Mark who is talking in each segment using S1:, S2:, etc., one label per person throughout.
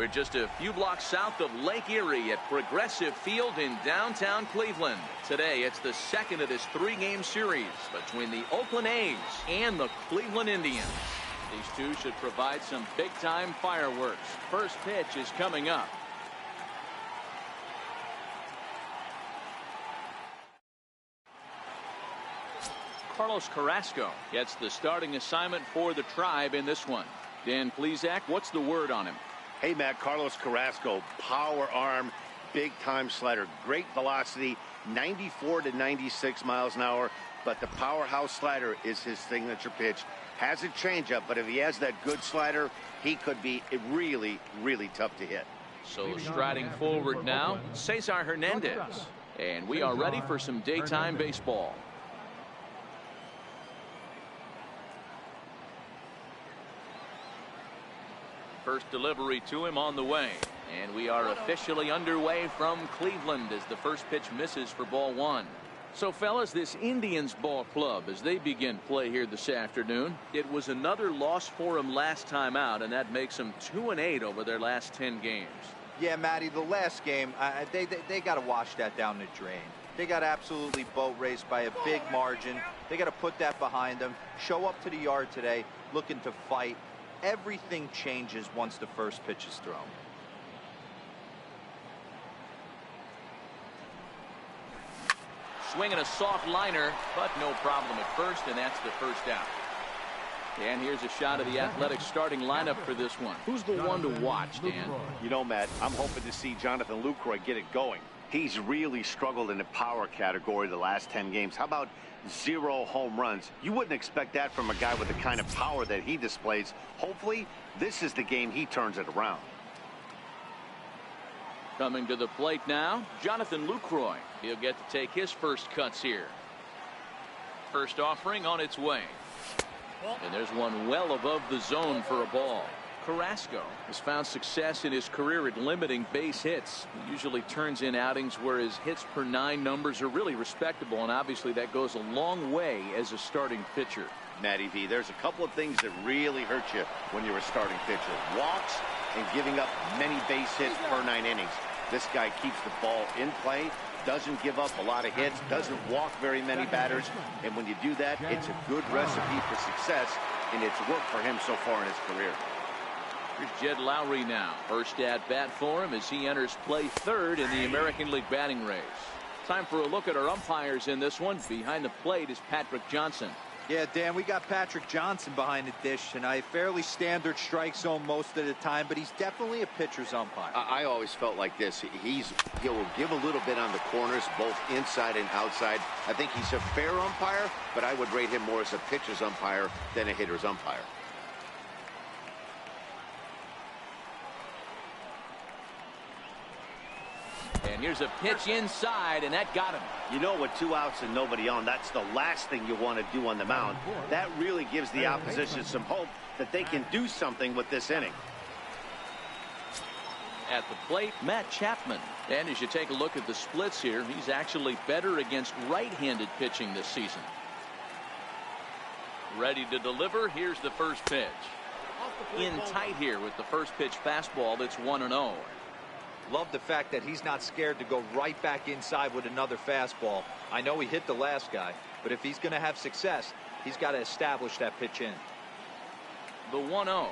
S1: We're just a few blocks south of Lake Erie at Progressive Field in downtown Cleveland. Today, it's the second of this three-game series between the Oakland A's and the Cleveland Indians. These two should provide some big-time fireworks. First pitch is coming up. Carlos Carrasco gets the starting assignment for the Tribe in this one. Dan Plesac, what's the word on him?
S2: Hey, Matt, Carlos Carrasco, power arm, big-time slider, great velocity, 94 to 96 miles an hour, but the powerhouse slider is his signature pitch. Has a changeup, but if he has that good slider, he could be really, really tough to hit.
S1: So striding forward now, Cesar Hernandez. And we are ready for some daytime baseball. First delivery to him on the way. And we are officially underway from Cleveland as the first pitch misses for ball one. So, fellas, this Indians ball club, as they begin play here this afternoon, it was another loss for them last time out, and that makes them 2-8 over their last 10 games.
S3: Yeah, Matty, the last game, they got to wash that down the drain. They got absolutely boat raced by a big margin. They got to put that behind them, show up to the yard today, looking to fight. Everything changes once the first pitch is thrown.
S1: Swinging a soft liner, but no problem at first, and that's the first out. And here's a shot of the Athletics starting lineup for this one. Who's the one to watch, Dan?
S2: You know, Matt, I'm hoping to see Jonathan Lucroy get it going. He's really struggled in the power category the last 10 games. How about 0 home runs? You wouldn't expect that from a guy with the kind of power that he displays. Hopefully, this is the game he turns it around.
S1: Coming to the plate now, Jonathan Lucroy. He'll get to take his first cuts here. First offering on its way. And there's one well above the zone for a ball. Carrasco has found success in his career at limiting base hits. He usually turns in outings where his hits per 9 numbers are really respectable, and obviously that goes a long way as a starting pitcher.
S2: Matty V, there's a couple of things that really hurt you when you're a starting pitcher. Walks and giving up many base hits per 9 innings. This guy keeps the ball in play, doesn't give up a lot of hits, doesn't walk very many batters, and when you do that, it's a good recipe for success, and it's worked for him so far in his career.
S1: Here's Jed Lowry now. First at bat for him as he enters play third in the American League batting race. Time for a look at our umpires in this one. Behind the plate is Patrick Johnson.
S3: Yeah, Dan, we got Patrick Johnson behind the dish, and a fairly standard strike zone most of the time, but he's definitely a pitcher's umpire.
S2: I always felt like this. He'll give a little bit on the corners, both inside and outside. I think he's a fair umpire, but I would rate him more as a pitcher's umpire than a hitter's umpire.
S1: And here's a pitch inside, and that got him.
S2: You know, with 2 outs and nobody on, that's the last thing you want to do on the mound. That really gives the opposition some hope that they can do something with this inning.
S1: At the plate, Matt Chapman. And as you take a look at the splits here, he's actually better against right-handed pitching this season. Ready to deliver. Here's the first pitch. In tight here with the first pitch fastball that's 1-0.
S3: Love the fact that he's not scared to go right back inside with another fastball. I know he hit the last guy, but if he's going to have success, he's got to establish that pitch in.
S1: The 1-0.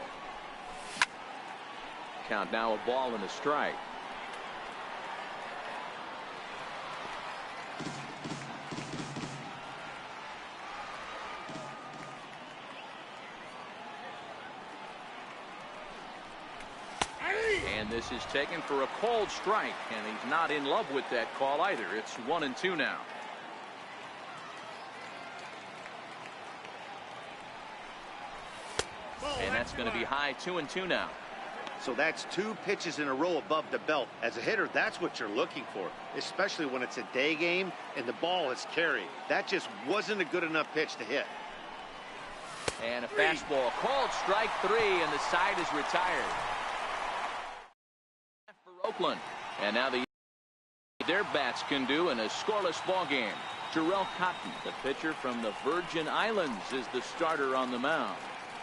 S1: Count now, a ball and a strike. And this is taken for a called strike, and he's not in love with that call either. It's 1-2 now. And that's going to be high, 2-2 now.
S2: So that's 2 pitches in a row above the belt. As a hitter, that's what you're looking for, especially when it's a day game and the ball is carried. That just wasn't a good enough pitch to hit.
S1: And a fastball called strike 3, and the side is retired. For Oakland, and now their bats can do in a scoreless ball game. Jarrell Cotton, the pitcher from the Virgin Islands, is the starter on the mound.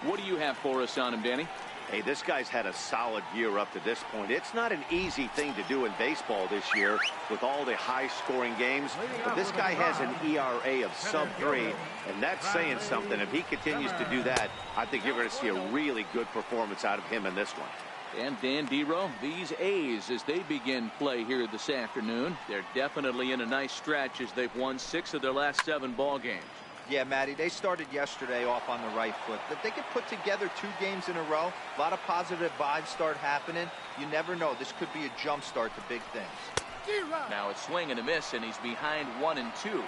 S1: What do you have for us on him, Danny?
S2: Hey, this guy's had a solid year up to this point. It's not an easy thing to do in baseball this year with all the high-scoring games. But this guy has an ERA of sub-3, and that's saying something. If he continues to do that, I think you're going to see a really good performance out of him in this one.
S1: And Dan Dero, these A's, as they begin play here this afternoon, they're definitely in a nice stretch as they've won 6 of their last 7 ball games.
S3: Yeah, Matty, they started yesterday off on the right foot. But they could put together 2 games in a row. A lot of positive vibes start happening. You never know. This could be a jump start to big things.
S1: Now it's swing and a miss, and he's behind 1-2.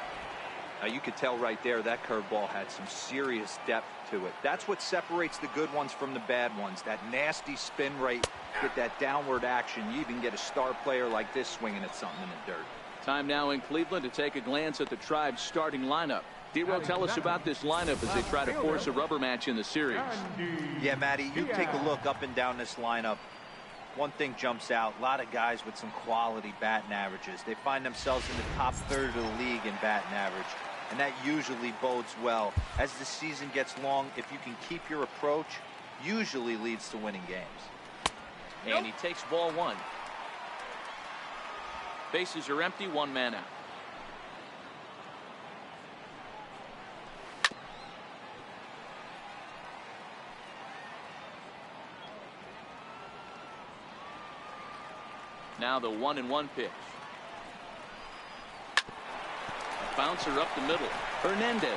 S3: Now you could tell right there that curveball had some serious depth to it. That's what separates the good ones from the bad ones. That nasty spin rate with that downward action. You even get a star player like this swinging at something in the dirt.
S1: Time now in Cleveland to take a glance at the Tribe's starting lineup. Dero, tell us about this lineup as they try to force a rubber match in the series.
S3: Yeah, Matty, you take a look up and down this lineup. One thing jumps out. A lot of guys with some quality batting averages. They find themselves in the top third of the league in batting average. And that usually bodes well. As the season gets long, if you can keep your approach, usually leads to winning games.
S1: And he takes ball 1. Bases are empty, 1 man out. Now the 1-1 pitch. A bouncer up the middle. Hernandez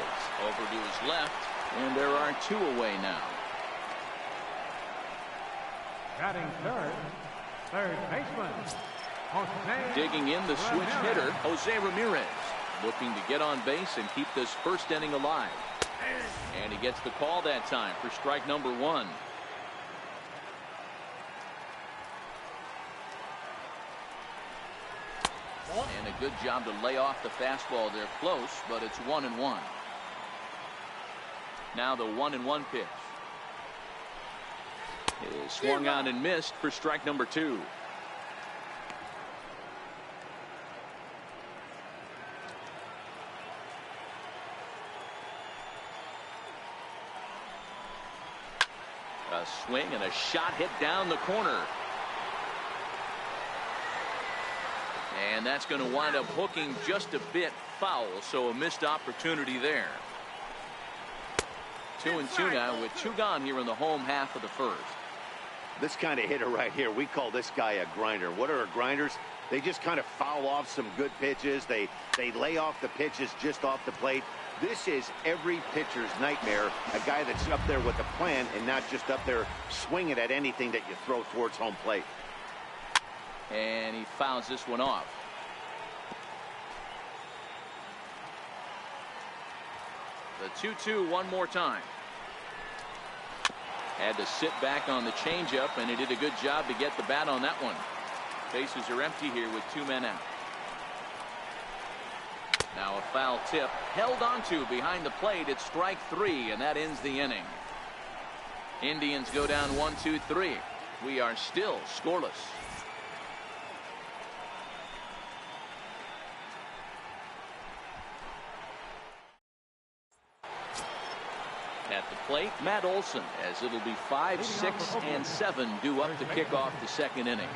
S1: over to his left, and there are 2 away now.
S4: Batting third baseman.
S1: Digging in the switch hitter, Jose Ramirez, looking to get on base and keep this first inning alive. And he gets the call that time for strike number 1. And a good job to lay off the fastball there close, but it's 1-1. Now the 1-1 pitch is swung on and missed for strike number 2. A swing and a shot hit down the corner. And that's going to wind up hooking just a bit foul, so a missed opportunity there. 2-2 now with 2 gone here in the home half of the first.
S2: This kind of hitter right here, we call this guy a grinder. What are grinders? They just kind of foul off some good pitches. They lay off the pitches just off the plate. This is every pitcher's nightmare, a guy that's up there with a plan and not just up there swinging at anything that you throw towards home plate.
S1: And he fouls this one off. The 2-2 one more time. Had to sit back on the changeup, and he did a good job to get the bat on that one. Bases are empty here with 2 men out. Now a foul tip held onto behind the plate. It's strike 3, and that ends the inning. Indians go down 1-2-3. We are still scoreless. At the plate, Matt Olson, as it'll be 5, 6, and 7 due up to kick off the second inning.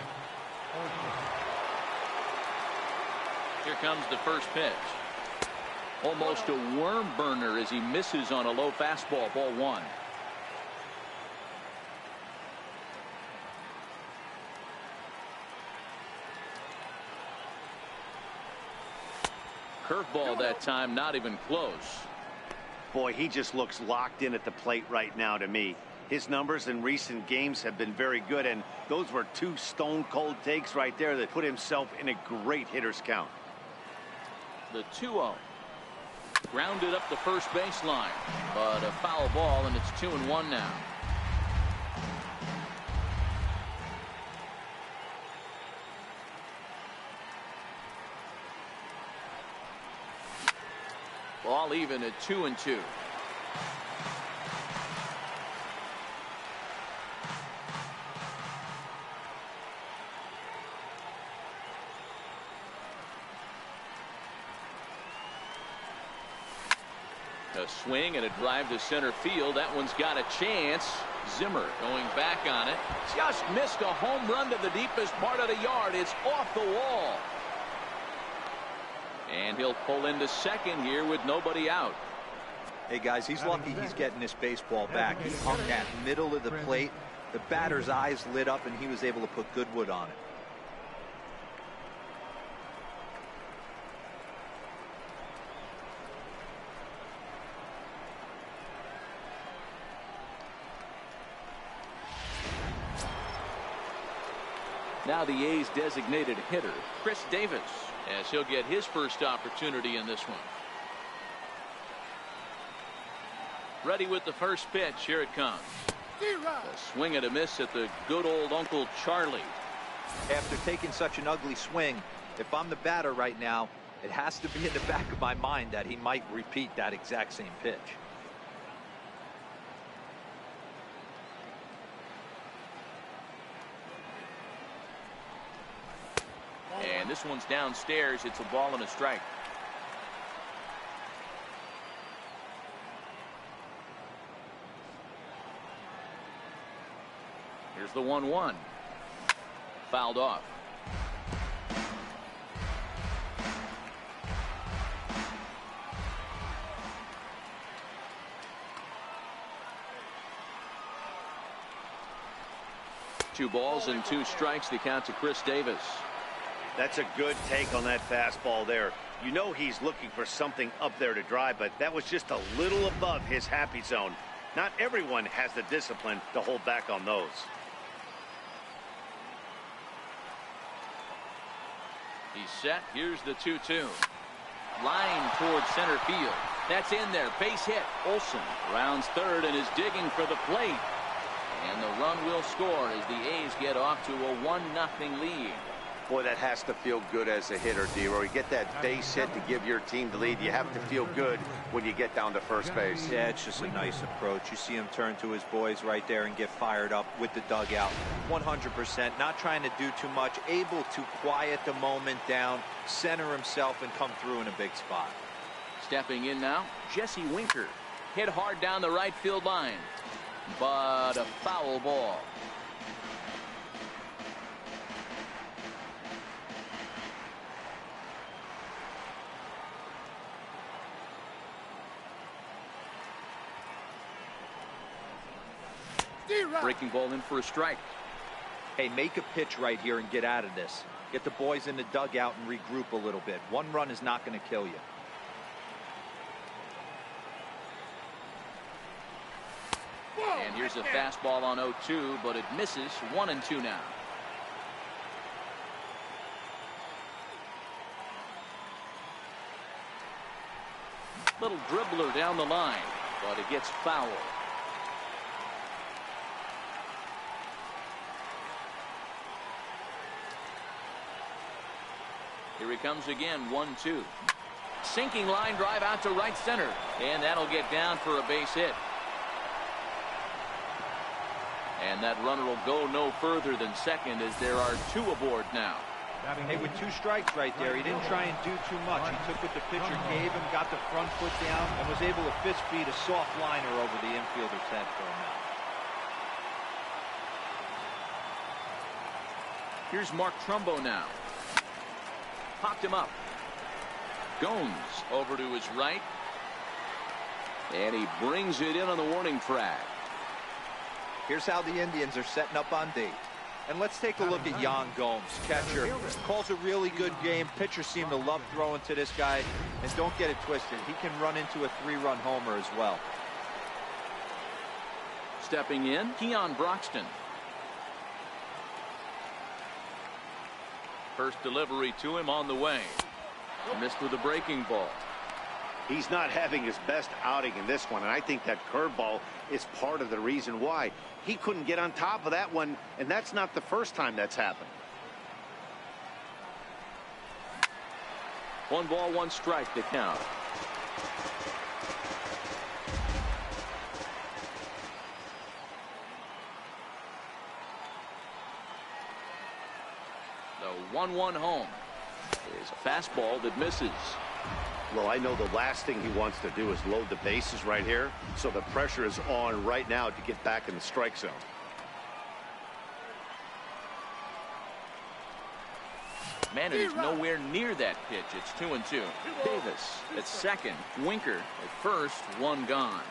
S1: Here comes the first pitch. Almost a worm burner as he misses on a low fastball, ball 1. Curveball that time, not even close.
S2: Boy, he just looks locked in at the plate right now to me. His numbers in recent games have been very good, and those were 2 stone-cold takes right there that put himself in a great hitter's count.
S1: The 2-0. Grounded up the first baseline, but a foul ball, and it's 2-1 now. Ball even at 2-2. A swing and a drive to center field. That one's got a chance. Zimmer going back on it. Just missed a home run to the deepest part of the yard. It's off the wall. And he'll pull into second here with nobody out.
S3: Hey, guys, he's lucky he's getting this baseball back. He hung that middle of the plate. The batter's eyes lit up, and he was able to put good wood on it.
S1: Now the A's designated hitter, Chris Davis, as he'll get his first opportunity in this one. Ready with the first pitch. Here it comes. A swing and a miss at the good old Uncle Charlie.
S3: After taking such an ugly swing, if I'm the batter right now, it has to be in the back of my mind that he might repeat that exact same pitch.
S1: And this one's downstairs. It's a ball and a strike. Here's the 1-1. Fouled off. Two balls and two strikes. The count to Chris Davis.
S2: That's a good take on that fastball there. You know he's looking for something up there to drive, but that was just a little above his happy zone. Not everyone has the discipline to hold back on those.
S1: He's set. Here's the 2-2. Line towards center field. That's in there. Base hit. Olsen rounds third and is digging for the plate. And the run will score as the A's get off to a 1-0 lead.
S2: Boy, that has to feel good as a hitter, D-Roy. You get that base hit to give your team the lead. You have to feel good when you get down to first base.
S3: Yeah, it's just a nice approach. You see him turn to his boys right there and get fired up with the dugout. 100%. Not trying to do too much. Able to quiet the moment down, center himself, and come through in a big spot.
S1: Stepping in now, Jesse Winker. Hit hard down the right field line. But a foul ball. Breaking ball in for a strike.
S3: Hey, make a pitch right here and get out of this. Get the boys in the dugout and regroup a little bit. One run is not going to kill you.
S1: And here's a fastball on 0-2, but it misses. 1-2 now. Little dribbler down the line, but it gets foul. Here he comes again, 1-2. Sinking line drive out to right center. And that'll get down for a base hit. And that runner will go no further than second as there are two aboard now.
S3: Hey, with two strikes right there, he didn't try and do too much. He took what the pitcher gave him, got the front foot down, and was able to fist feed a soft liner over the infielder's head for him out.
S1: Here's Mark Trumbo now. Popped him up. Gomes over to his right. And he brings it in on the warning track.
S3: Here's how the Indians are setting up on D. And let's take a look at Yan Gomes, catcher. Calls a really good game. Pitchers seem to love throwing to this guy. And don't get it twisted. He can run into a 3-run homer as well.
S1: Stepping in, Keon Broxton. First delivery to him on the way. Missed with a breaking ball.
S2: He's not having his best outing in this one, and I think that curveball is part of the reason why. He couldn't get on top of that one, and that's not the first time that's happened.
S1: 1 ball, 1 strike to count. The 1-1 home. is a fastball that misses.
S2: Well, I know the last thing he wants to do is load the bases right here, so the pressure is on right now to get back in the strike zone.
S1: Man, it is nowhere near that pitch. It's 2-2. Davis at second. Winker at first. One gone.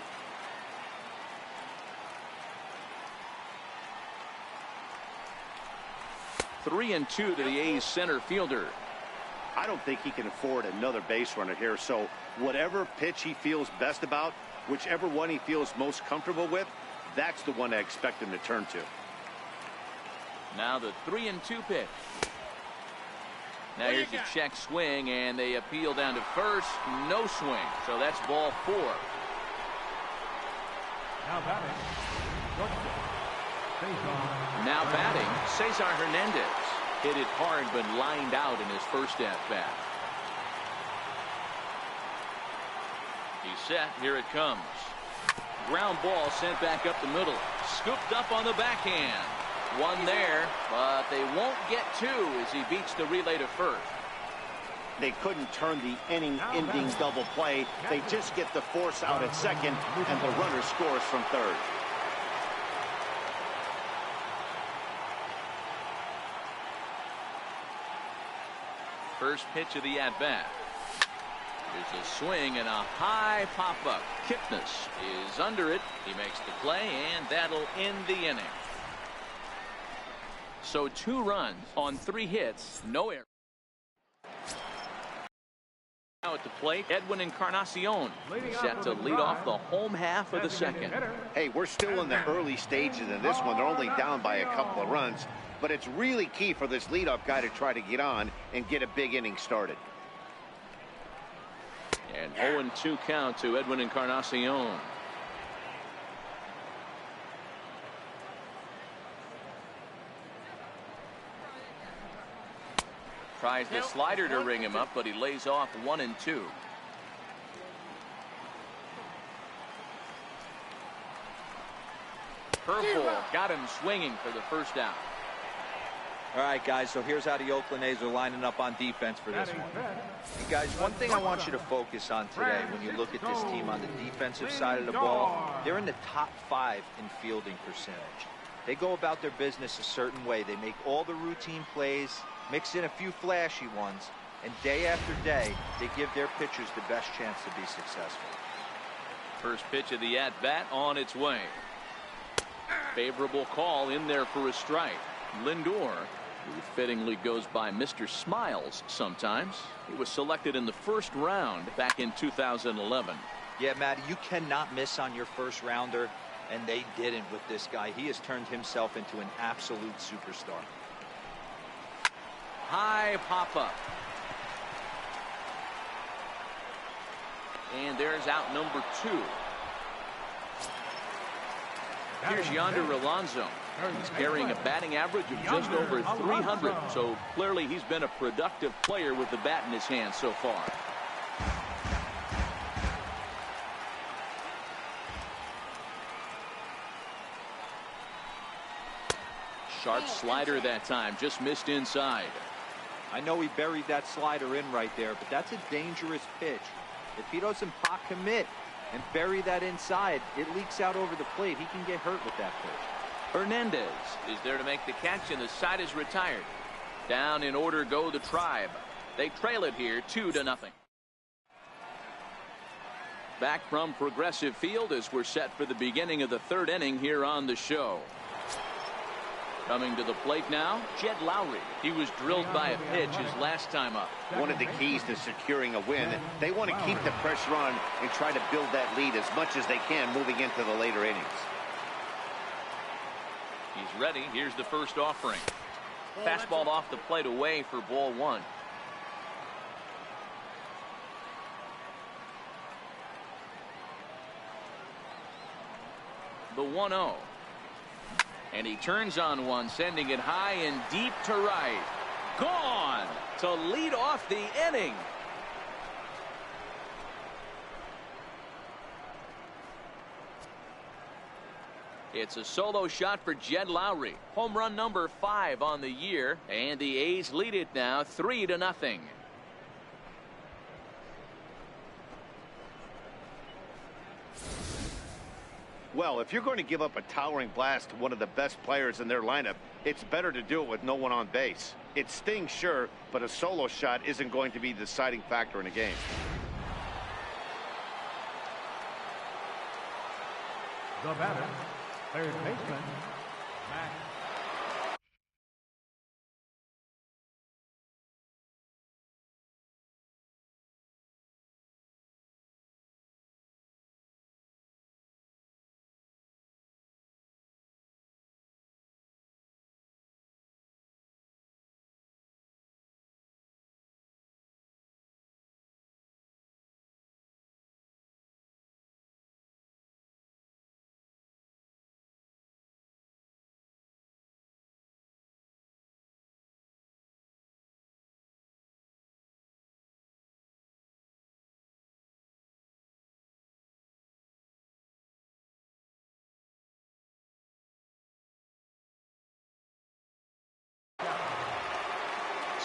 S1: Three and two to the A's center fielder.
S2: I don't think he can afford another base runner here, so whatever pitch he feels best about, whichever one he feels most comfortable with, that's the one I expect him to turn to.
S1: Now the 3-2 pitch. Now here's a check swing, and they appeal down to first. No swing, so that's ball 4.
S4: Now batting,
S1: Now batting, Cesar Hernandez. Hit it hard, but lined out in his first at-bat. He's set. Here it comes. Ground ball sent back up the middle. Scooped up on the backhand. One there, but they won't get two as he beats the relay to first.
S2: They couldn't turn the inning-ending double play. They just get the force out at second, and the runner scores from third.
S1: First pitch of the at-bat. There's a swing and a high pop-up. Kipnis is under it. He makes the play, and that'll end the inning. So 2 runs on 3 hits, no error. Now at the plate, Edwin Encarnacion set to lead off the home half of the second.
S2: Hey, we're still in the early stages of this one. They're only down by a couple of runs, but it's really key for this leadoff guy to try to get on and get a big inning started.
S1: And 0-2 count to Edwin Encarnacion. Tries the slider to ring him up, but he lays off 1-2. Curveball got him swinging for the first out.
S3: All right, guys, so here's how the Oakland A's are lining up on defense for this one. Hey, guys, one thing I want you to focus on today when you look at this team on the defensive side of the ball, they're in the top 5 in fielding percentage. They go about their business a certain way. They make all the routine plays, mix in a few flashy ones, and day after day, they give their pitchers the best chance to be successful.
S1: First pitch of the at-bat on its way. Favorable call in there for a strike. Lindor, who fittingly goes by Mr. Smiles sometimes. He was selected in the first round back in 2011.
S3: Yeah, Matty, you cannot miss on your first rounder, and they didn't with this guy. He has turned himself into an absolute superstar.
S1: High pop-up. And there's out number 2. Here's Yonder Alonso. He's carrying a batting average of just over 300, so clearly he's been a productive player with the bat in his hand so far. Sharp slider that time, just missed inside.
S3: I know he buried that slider in right there, but that's a dangerous pitch. If he doesn't pot commit and bury that inside, it leaks out over the plate. He can get hurt with that pitch.
S1: Hernandez is there to make the catch, and the side is retired. Down in order go the Tribe. They trail it here 2-0. Back from Progressive Field as we're set for the beginning of the 3rd inning here on the show. Coming to the plate now, Jed Lowry. He was drilled by a pitch his last time up.
S2: One of the keys to securing a win, they want to keep the pressure on and try to build that lead as much as they can moving into the later innings.
S1: He's ready. Here's the first offering. Fastball off the plate away for ball 1. The 1-0. And he turns on one, sending it high and deep to right. Gone to lead off the inning. It's a solo shot for Jed Lowry. Home run number 5 on the year, and the A's lead it now 3-0.
S2: Well, if you're going to give up a towering blast to one of the best players in their lineup, it's better to do it with no one on base. It stings, sure, but a solo shot isn't going to be the deciding factor in a game.
S4: The batter, third baseman, Matt.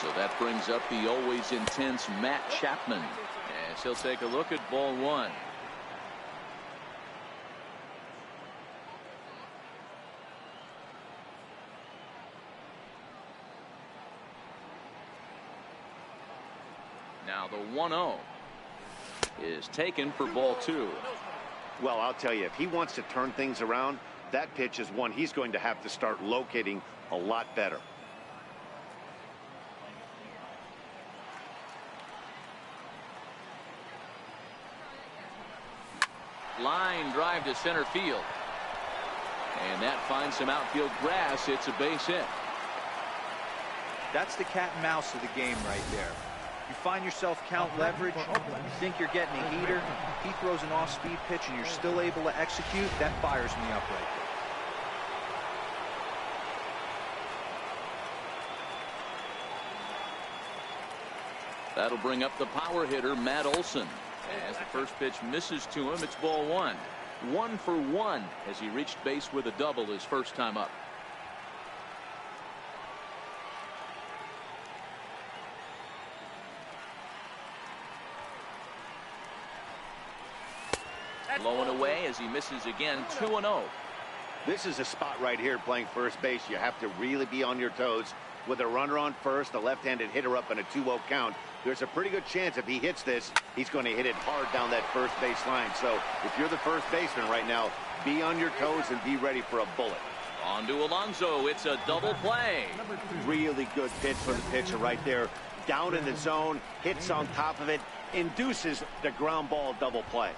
S1: So that brings up the always intense Matt Chapman, as he'll take a look at ball 1. Now the 1-0 is taken for ball 2.
S2: Well, I'll tell you, if he wants to turn things around, that pitch is one he's going to have to start locating a lot better.
S1: Line drive to center field, and that finds some outfield grass. It's a base hit.
S3: That's the cat and mouse of the game right there. You find yourself count leverage, you think you're getting a heater, he throws an off-speed pitch and you're still able to execute. That fires me up right
S1: there. That'll bring up the power hitter, Matt Olson. As the first pitch misses to him, it's ball 1. 1 for 1 as he reached base with a double his first time up. Low and away as he misses again. 2-0.
S2: This is a spot right here playing first base. You have to really be on your toes. With a runner on first, a left-handed hitter up in a 2-0 count, there's a pretty good chance if he hits this, he's going to hit it hard down that first base line. So if you're the first baseman right now, be on your toes and be ready for a bullet.
S1: On to Alonso. It's a double play.
S2: Really good pitch from the pitcher right there. Down in the zone, hits on top of it, induces the ground ball double play.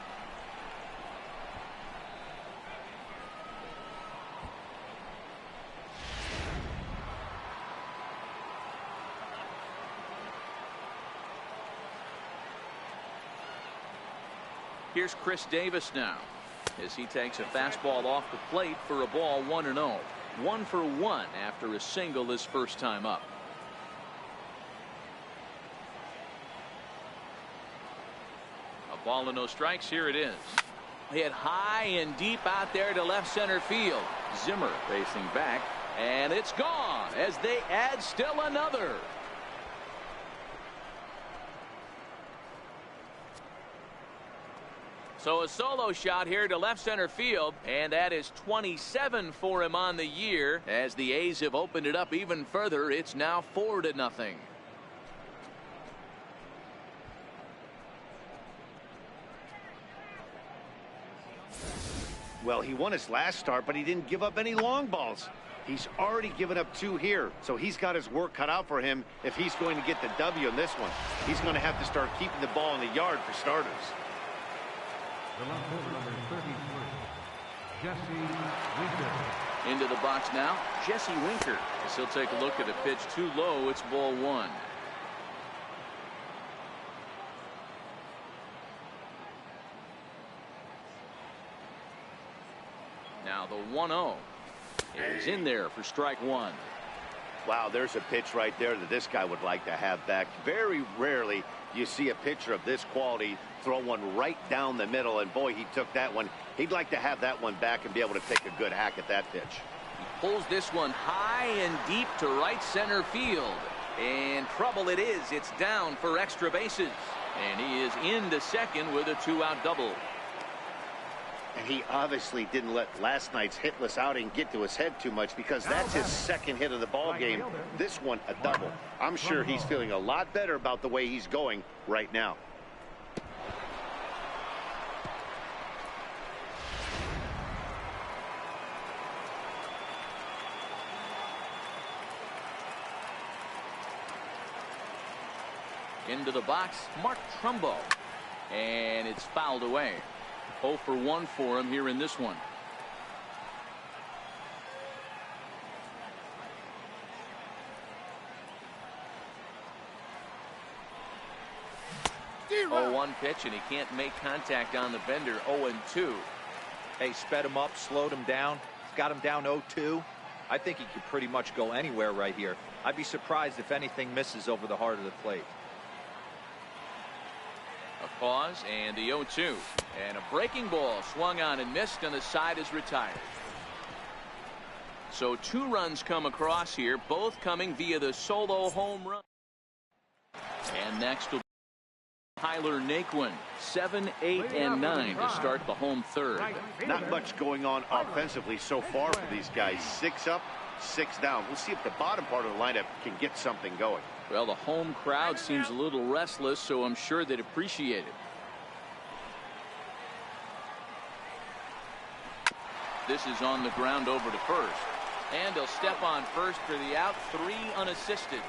S1: Here's Chris Davis now as he takes a fastball off the plate for a ball 1-0. 1 for 1 after a single his first time up. A ball and no strikes. Here it is. Hit high and deep out there to left center field. Zimmer facing back, and it's gone as they add still another. So a solo shot here to left center field, and that is 27 for him on the year. As the A's have opened it up even further, it's now 4-0.
S2: Well, he won his last start, but he didn't give up any long balls. He's already given up 2 here, so he's got his work cut out for him if he's going to get the W in this one. He's going to have to start keeping the ball in the yard for starters.
S4: The left fielder, number 33, Jesse Winker.
S1: Into the box now, Jesse Winker. As he'll take a look at a pitch too low. It's ball 1. Now the 1-0 is in there for strike 1.
S2: Wow, there's a pitch right there that this guy would like to have back. Very rarely you see a pitcher of this quality throw one right down the middle, and boy, he took that one. He'd like to have that one back and be able to take a good hack at that pitch.
S1: He pulls this one high and deep to right center field. And trouble it is. It's down for extra bases. And he is into second with a 2-out double.
S2: And he obviously didn't let last night's hitless outing get to his head too much, because that's his second hit of the ball game. This one a double. I'm sure he's feeling a lot better about the way he's going right now.
S1: Into the box, Mark Trumbo. And it's fouled away. 0 for 1 for him here in this one. Oh, 1 pitch, and he can't make contact on the bender. 0-2.
S3: Hey, sped him up, slowed him down, got him down 0-2. I think he could pretty much go anywhere right here. I'd be surprised if anything misses over the heart of the plate.
S1: A pause and the 0-2, and a breaking ball swung on and missed, and the side is retired. So 2 runs come across here, both coming via the solo home run. And next will be Tyler Naquin, 7, 8, and 9 to start the home third.
S2: Not much going on offensively so far for these guys. 6 up, 6 down. We'll see if the bottom part of the lineup can get something going.
S1: Well, the home crowd seems a little restless, so I'm sure they'd appreciate it. This is on the ground over to first. And he'll step on first for the out. 3 unassisted.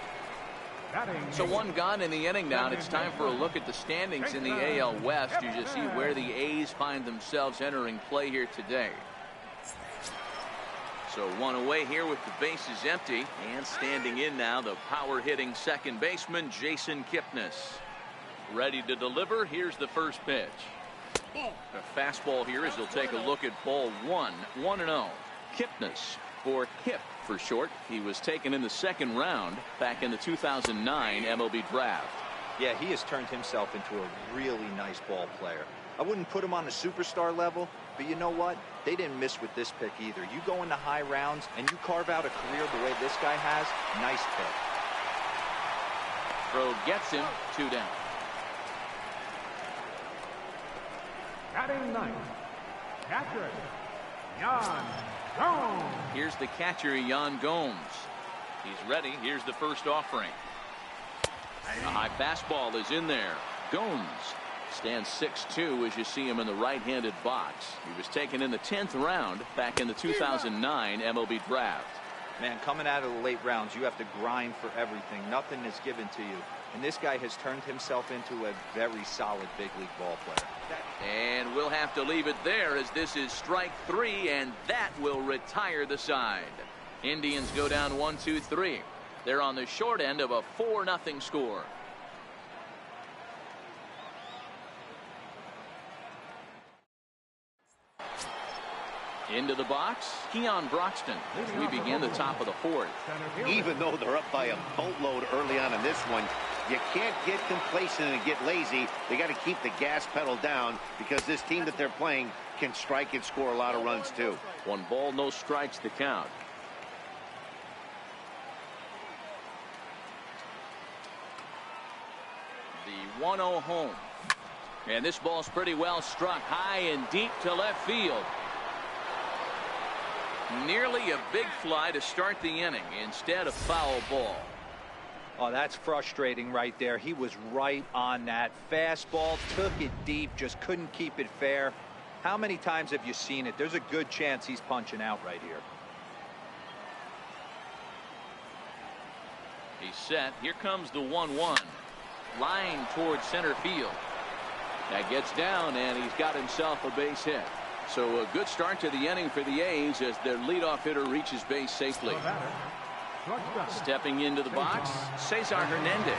S1: So 1 gone in the inning now. And it's time for a look at the standings in the AL West. You just see where the A's find themselves entering play here today. So 1 away here with the bases empty, and standing in now the power hitting second baseman Jason Kipnis. Ready to deliver. Here's the first pitch. A fastball here as he'll take a look at ball 1. 1-0. Kipnis, for Kip for short. He was taken in the second round back in the 2009 MLB draft.
S3: Yeah, he has turned himself into a really nice ball player. I wouldn't put him on the superstar level, but you know what? They didn't miss with this pick either. You go into high rounds and you carve out a career the way this guy has. Nice pick.
S1: Throw gets him. 2 down.
S4: Batting ninth, catcher, Yan Gomes.
S1: Here's the catcher, Yan Gomes. He's ready. Here's the first offering. A high fastball is in there. Gomes stands 6'2" as you see him in the right-handed box. He was taken in the 10th round back in the 2009 MLB draft.
S3: Man, coming out of the late rounds, you have to grind for everything. Nothing is given to you. And this guy has turned himself into a very solid big league ball player.
S1: And we'll have to leave it there as this is strike 3, and that will retire the side. Indians go down 1-2-3. They're on the short end of a 4-0 score. Into the box, Keon Broxton as we begin the top of the 4th.
S2: Even though they're up by a boatload early on in this one, you can't get complacent and get lazy. They got to keep the gas pedal down, because this team that they're playing can strike and score a lot of runs too.
S1: 1 ball, no strikes to count. The 1-0 home. And this ball's pretty well struck high and deep to left field. Nearly a big fly to start the inning. Instead, a foul ball.
S3: Oh, that's frustrating right there. He was right on that. Fastball, took it deep, just couldn't keep it fair. How many times have you seen it? There's a good chance he's punching out right here.
S1: He's set. Here comes the 1-1. Line towards center field. That gets down, and he's got himself a base hit. So a good start to the inning for the A's as their leadoff hitter reaches base safely. Stepping into the box, Cesar Hernandez.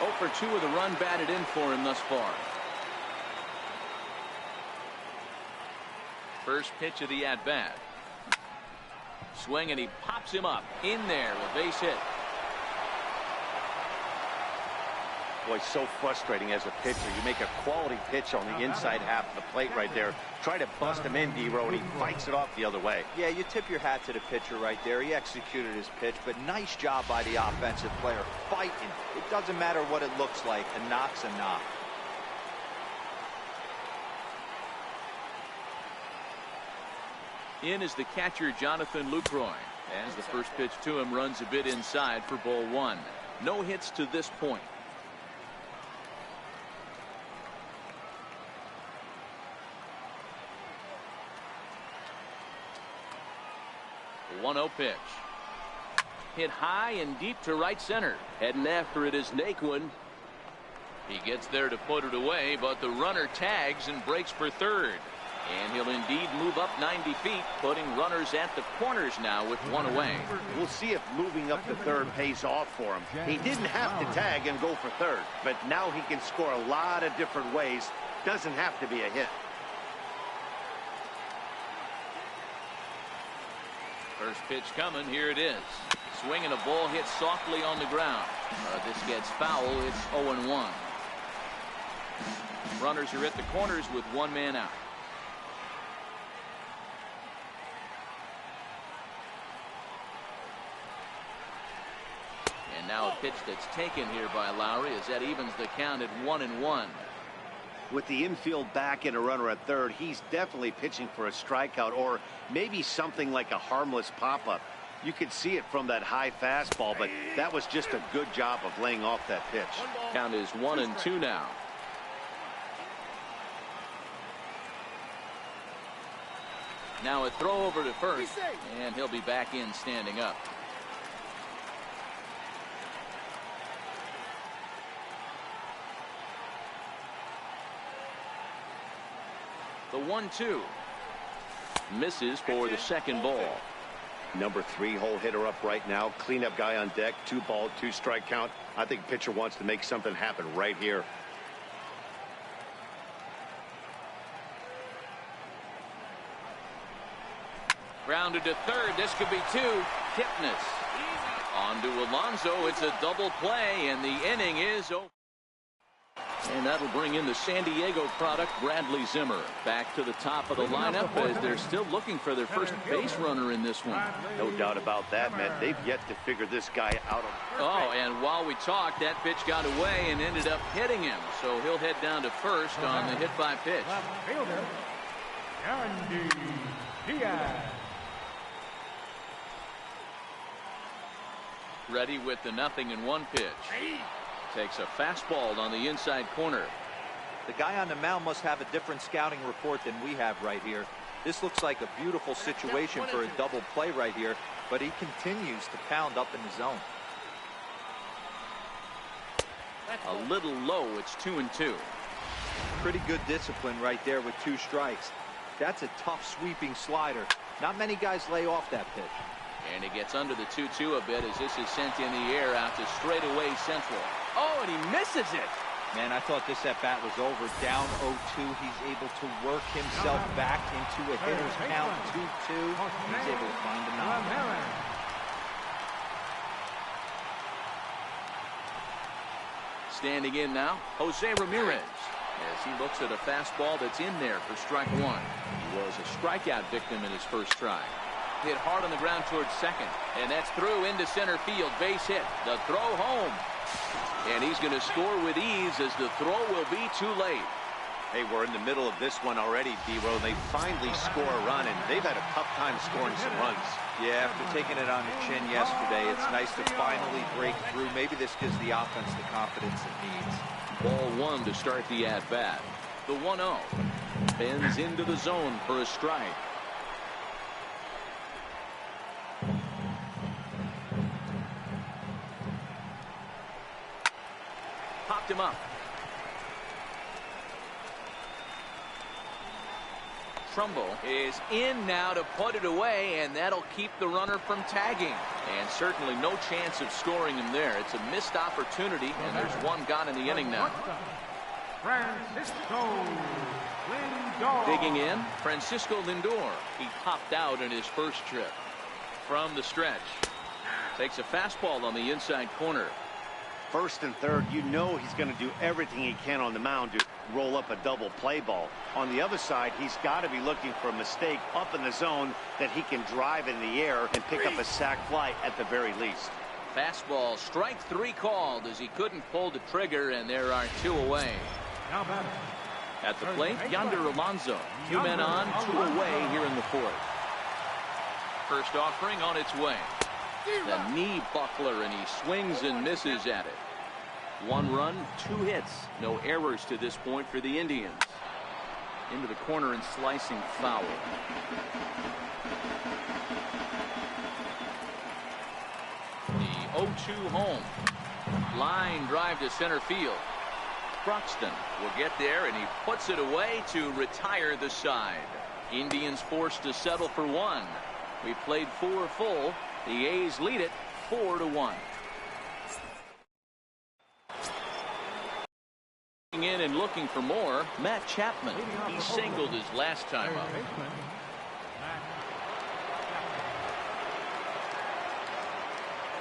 S1: 0 for 2 with a run batted in for him thus far. First pitch of the at-bat. Swing, and he pops him up. In there, a base hit.
S2: Boy, so frustrating as a pitcher. You make a quality pitch on the inside half of the plate right there. Try to bust him in, D-Row, and he fights it off the other way.
S3: Yeah, you tip your hat to the pitcher right there. He executed his pitch, but nice job by the offensive player fighting. It doesn't matter what it looks like. A knock's a knock.
S1: In is the catcher, Jonathan Lucroy. As the first pitch to him runs a bit inside for ball one. No hits to this point. The 1-0 pitch. Hit high and deep to right center. Heading after it is Naquin. He gets there to put it away, but the runner tags and breaks for third. And he'll indeed move up 90 feet, putting runners at the corners now with one away.
S2: We'll see if moving up to third pays off for him. He didn't have to tag and go for third, but now he can score a lot of different ways. Doesn't have to be a hit.
S1: First pitch coming. Here it is. Swinging a ball hit softly on the ground. This gets foul. It's 0-1. Runners are at the corners with one man out. And now a pitch that's taken here by Lowry as that evens the count at 1-1.
S2: With the infield back and a runner at third, he's definitely pitching for a strikeout or maybe something like a harmless pop-up. You could see it from that high fastball, but that was just a good job of laying off that pitch.
S1: Count is 1-2 now. Now a throw over to first, and he'll be back in standing up. The 1-2 misses for the second ball.
S2: Number 3 hole hitter up right now. Cleanup guy on deck. 2 ball, 2 strike count. I think pitcher wants to make something happen right here.
S1: Grounded to third. This could be 2. Kipnis on to Alonso. It's a double play, and the inning is over. And that'll bring in the San Diego product, Bradley Zimmer, back to the top of the lineup as they're still looking for their first base runner in this one.
S2: No doubt about that, man. They've yet to figure this guy out.
S1: Oh, and while we talked, that pitch got away and ended up hitting him. So he'll head down to first on the hit by pitch.
S4: Fielder, Andy Diaz.
S1: Ready with the 0-1 pitch. Takes a fastball on the inside corner.
S3: The guy on the mound must have a different scouting report than we have right here. This looks like a beautiful situation for a double play right here, but he continues to pound up in the zone.
S1: A little low. It's 2-2.
S3: Pretty good discipline right there with 2 strikes. That's a tough sweeping slider. Not many guys lay off that pitch.
S1: And he gets under the 2-2 a bit as this is sent in the air out to straightaway central. Oh, and he misses it.
S3: Man, I thought this at-bat was over. Down 0-2. He's able to work himself back into a hitter's count. 2-2. He's able to find a knock.
S1: Standing in now, Jose Ramirez, as he looks at a fastball that's in there for strike 1. He was a strikeout victim in his first try. Hit hard on the ground towards second, and that's through into center field. Base hit. The throw home, and he's going to score with ease as the throw will be too late.
S2: Hey, we're in the middle of this one already, D-Row. They finally score a run, and they've had a tough time scoring some runs.
S3: Yeah, after taking it on the chin yesterday, it's nice to finally break through. Maybe this gives the offense the confidence it needs.
S1: Ball 1 to start the at-bat. The 1-0 bends into the zone for a strike. Popped him up. Trumbo is in now to put it away, and that'll keep the runner from tagging. And certainly no chance of scoring him there. It's a missed opportunity, and there's one gone in the inning now.
S4: Francisco Lindor.
S1: Digging in, Francisco Lindor. He popped out in his first trip. From the stretch. Takes a fastball on the inside corner.
S2: First and third, you know he's going to do everything he can on the mound to roll up a double play ball. On the other side, he's got to be looking for a mistake up in the zone that he can drive in the air and pick up a sac fly at the very least.
S1: Fastball, strike 3 called as he couldn't pull the trigger, and there are 2 away. At the plate, Yonder Alonso. 2 men on, 2 away here in the 4th. First offering on its way. The knee buckler, and he swings and misses at it. 1 run, 2 hits. No errors to this point for the Indians. Into the corner and slicing foul. The 0-2 home. Line drive to center field. Croxton will get there, and he puts it away to retire the side. Indians forced to settle for 1. We played 4 full. The A's lead it 4-1. In and looking for more, Matt Chapman. He singled his last time up.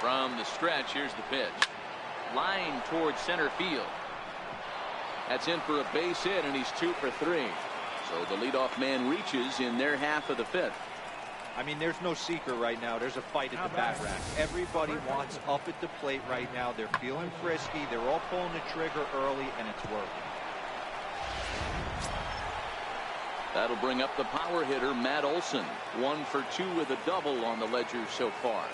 S1: From the stretch, here's the pitch. Line towards center field. That's in for a base hit, and he's 2 for 3. So the leadoff man reaches in their half of the 5th.
S3: I mean, there's no secret right now. There's a fight at the bat rack. Everybody wants up at the plate right now. They're feeling frisky. They're all pulling the trigger early, and it's working.
S1: That'll bring up the power hitter, Matt Olson. 1 for 2 with a double on the ledger so far.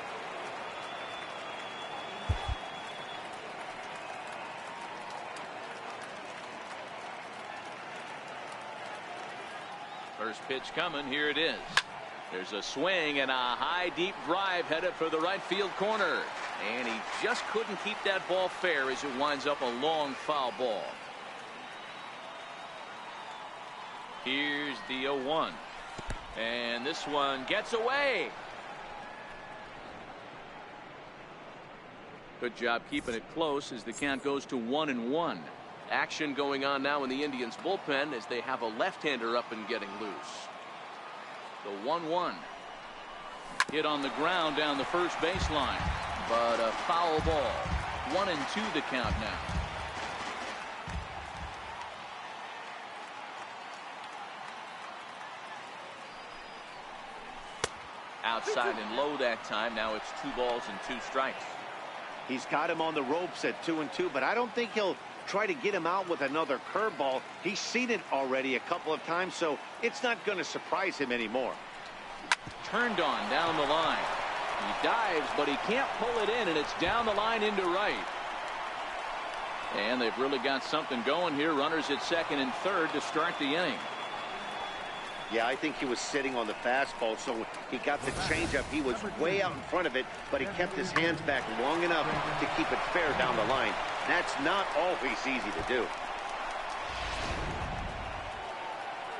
S1: First pitch coming. Here it is. There's a swing and a high deep drive headed for the right field corner, and he just couldn't keep that ball fair as it winds up a long foul ball. Here's the 0-1, and this one gets away. Good job keeping it close as the count goes to 1-1. Action going on now in the Indians bullpen as they have a left-hander up and getting loose. The 1-1 hit on the ground down the first baseline, but a foul ball. 1-2 the count now. Outside and low that time. Now it's 2 balls and 2 strikes.
S2: He's got him on the ropes at 2-2, but I don't think he'll try to get him out with another curveball. He's seen it already a couple of times, so it's not going to surprise him anymore.
S1: Turned on down the line. He dives, but he can't pull it in, and it's down the line into right. And they've really got something going here. Runners at second and third to start the inning.
S2: Yeah, I think he was sitting on the fastball, so he got the changeup. He was way out in front of it, but he kept his hands back long enough to keep it fair down the line. That's not always easy to do.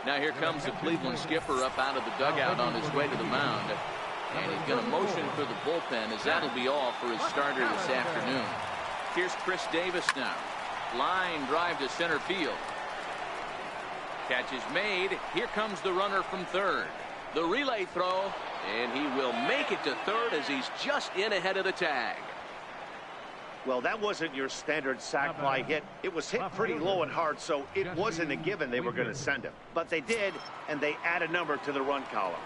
S1: Now here comes the Cleveland skipper up out of the dugout on his way to the mound. And he's going to motion for the bullpen as that'll be all for his starter this afternoon. Here's Chris Davis now. Line drive to center field. Catch is made. Here comes the runner from third. The relay throw, and he will make it to third as he's just in ahead of the tag.
S2: Well, that wasn't your standard sac fly hit. It was hit pretty low and hard, so it wasn't a given they were going to send him. But they did, and they add a number to the run column.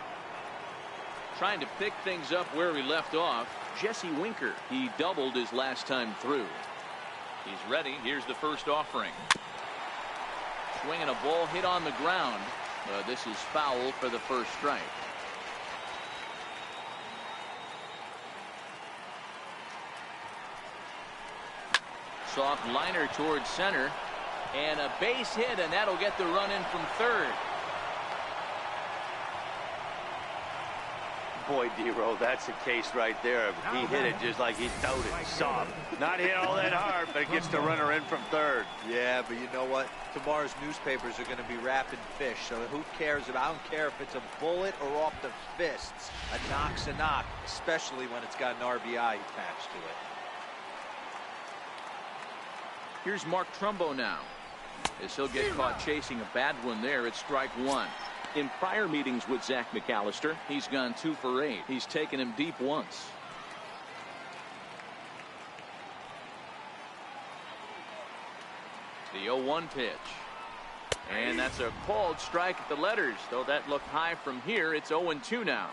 S1: Trying to pick things up where he left off, Jesse Winker. He doubled his last time through. He's ready. Here's the first offering. Swinging a ball hit on the ground. This is foul for the first strike. Soft liner towards center, and a base hit, and that'll get the run in from third.
S2: Boy, D-Roll, that's the case right there. He hit it just like he towed it. Soft. Not hit all that hard, but it gets the runner in from third.
S3: Yeah, but you know what? Tomorrow's newspapers are going to be wrapping fish, so who cares about? I don't care if it's a bullet or off the fists. A knock's a knock, especially when it's got an RBI attached to it.
S1: Here's Mark Trumbo now, as he'll get caught chasing a bad one there at strike one. In prior meetings with Zach McAllister, he's gone 2 for 8. He's taken him deep once. The 0-1 pitch. And that's a called strike at the letters, though that looked high from here. It's 0-2 now.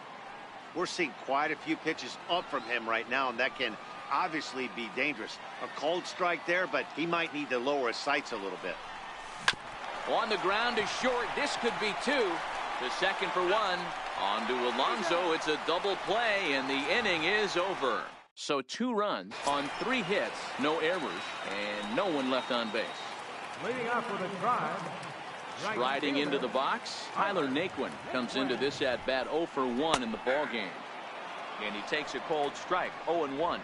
S2: We're seeing quite a few pitches up from him right now, and that can obviously be dangerous. A cold strike there, but he might need to lower his sights a little bit.
S1: On the ground is short. This could be two. The second for one. On to Alonso. It's a double play, and the inning is over. So 2 runs on 3 hits, no errors, and no one left on base.
S4: Leading off with a drive.
S1: Striding into the box, Tyler Naquin comes into this at bat 0 for 1 in the ball game. And he takes a cold strike, 0-1.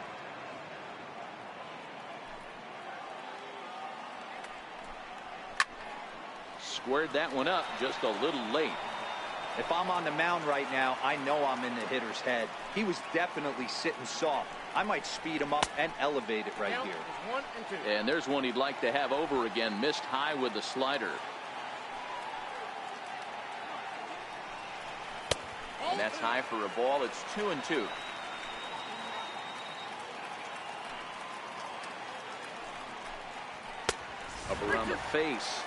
S1: Squared that one up just a little late.
S3: If I'm on the mound right now, I know I'm in the hitter's head. He was definitely sitting soft. I might speed him up and elevate it right here.
S1: And there's one he'd like to have over again. Missed high with the slider. And that's high for a ball. It's 2-2. Up around the face.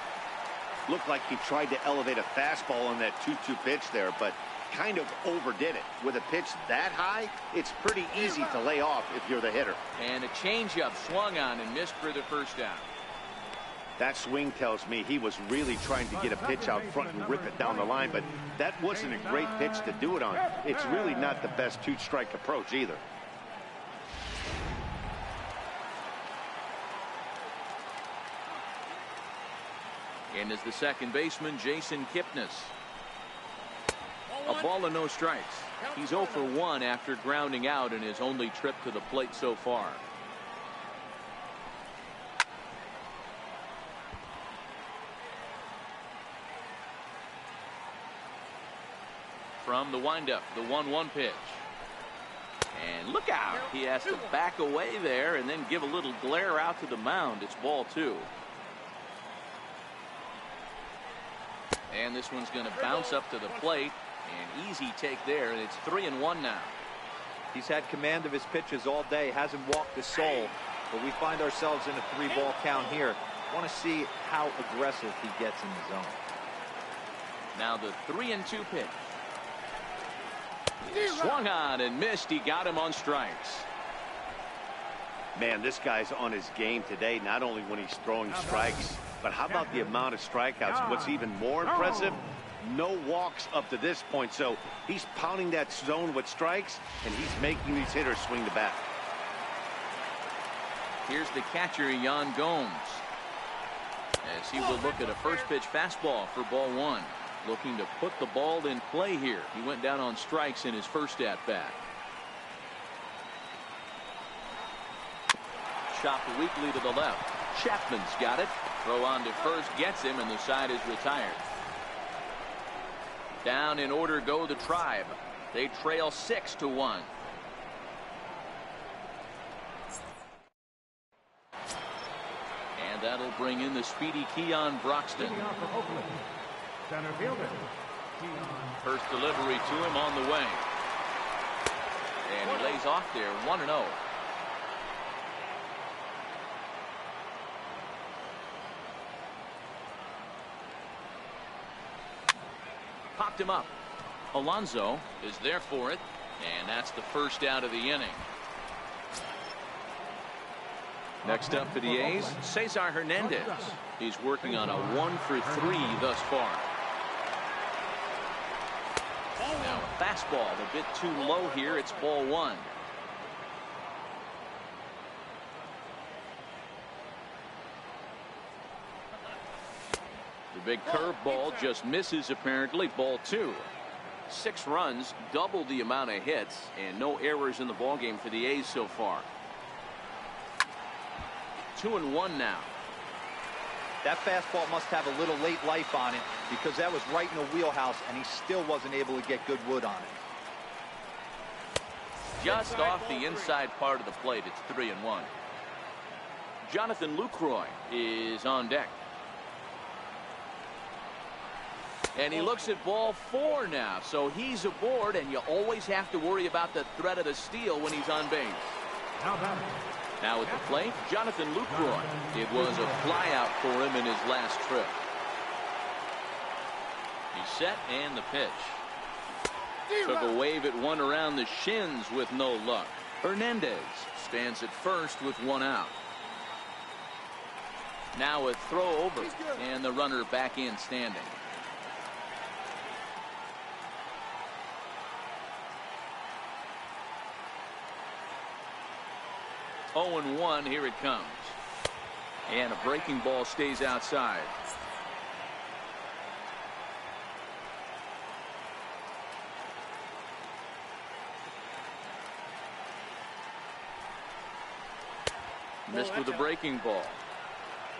S2: Looked like he tried to elevate a fastball on that 2-2 pitch there, but kind of overdid it. With a pitch that high, it's pretty easy to lay off if you're the hitter.
S1: And a changeup swung on and missed for the first down.
S2: That swing tells me he was really trying to get a pitch out front and rip it down the line, but that wasn't a great pitch to do it on. It's really not the best 2-strike approach either.
S1: And is the second baseman, Jason Kipnis. A ball and no strikes. He's 0 for 1 after grounding out in his only trip to the plate so far. From the windup, the 1-1 pitch. And look out. He has to back away there and then give a little glare out to the mound. It's ball 2. And this one's going to bounce up to the plate. An easy take there, and it's 3-1 now.
S3: He's had command of his pitches all day, hasn't walked a soul, but we find ourselves in a 3-ball count here. Want to see how aggressive he gets in the zone.
S1: Now the 3-2 pitch. Swung on and missed. He got him on strikes.
S2: Man, this guy's on his game today, not only when he's throwing strikes, but how about the amount of strikeouts? What's even more impressive, no walks up to this point. So he's pounding that zone with strikes, and he's making these hitters swing the bat.
S1: Here's the catcher, Yan Gomes, as he will look at a first pitch fastball for ball 1. Looking to put the ball in play here. He went down on strikes in his first at bat. Chopped weakly to the left. Chapman's got it. Throw on to first gets him, and the side is retired. Down in order go the Tribe. They trail 6-1. And that'll bring in the speedy Keon Broxton.
S4: Center fielder.
S1: First delivery to him on the way. And he lays off there, 1-0. Popped him up. Alonso is there for it, and that's the first out of the inning. Next up for the A's, Cesar Hernandez. He's working on a 1 for 3 thus far. Now a fastball a bit too low here. It's ball 1. The big curveball just misses apparently. Ball 2. 6 runs, double the amount of hits, and no errors in the ballgame for the A's so far. 2-1 now.
S3: That fastball must have a little late life on it, because that was right in the wheelhouse, and he still wasn't able to get good wood on it.
S1: Just off the inside part of the plate. It's 3-1. Jonathan Lucroy is on deck. And he looks at ball 4 now, so he's aboard, and you always have to worry about the threat of the steal when he's on base.
S4: Now batting,
S1: Now at the plate, Jonathan Lucroy. It was a flyout for him in his last trip. He's set and the pitch. Took a wave at one around the shins with no luck. Hernandez stands at first with one out. Now a throw over and the runner back in standing. Oh and 1, here it comes. And a breaking ball stays outside. Missed with a breaking ball.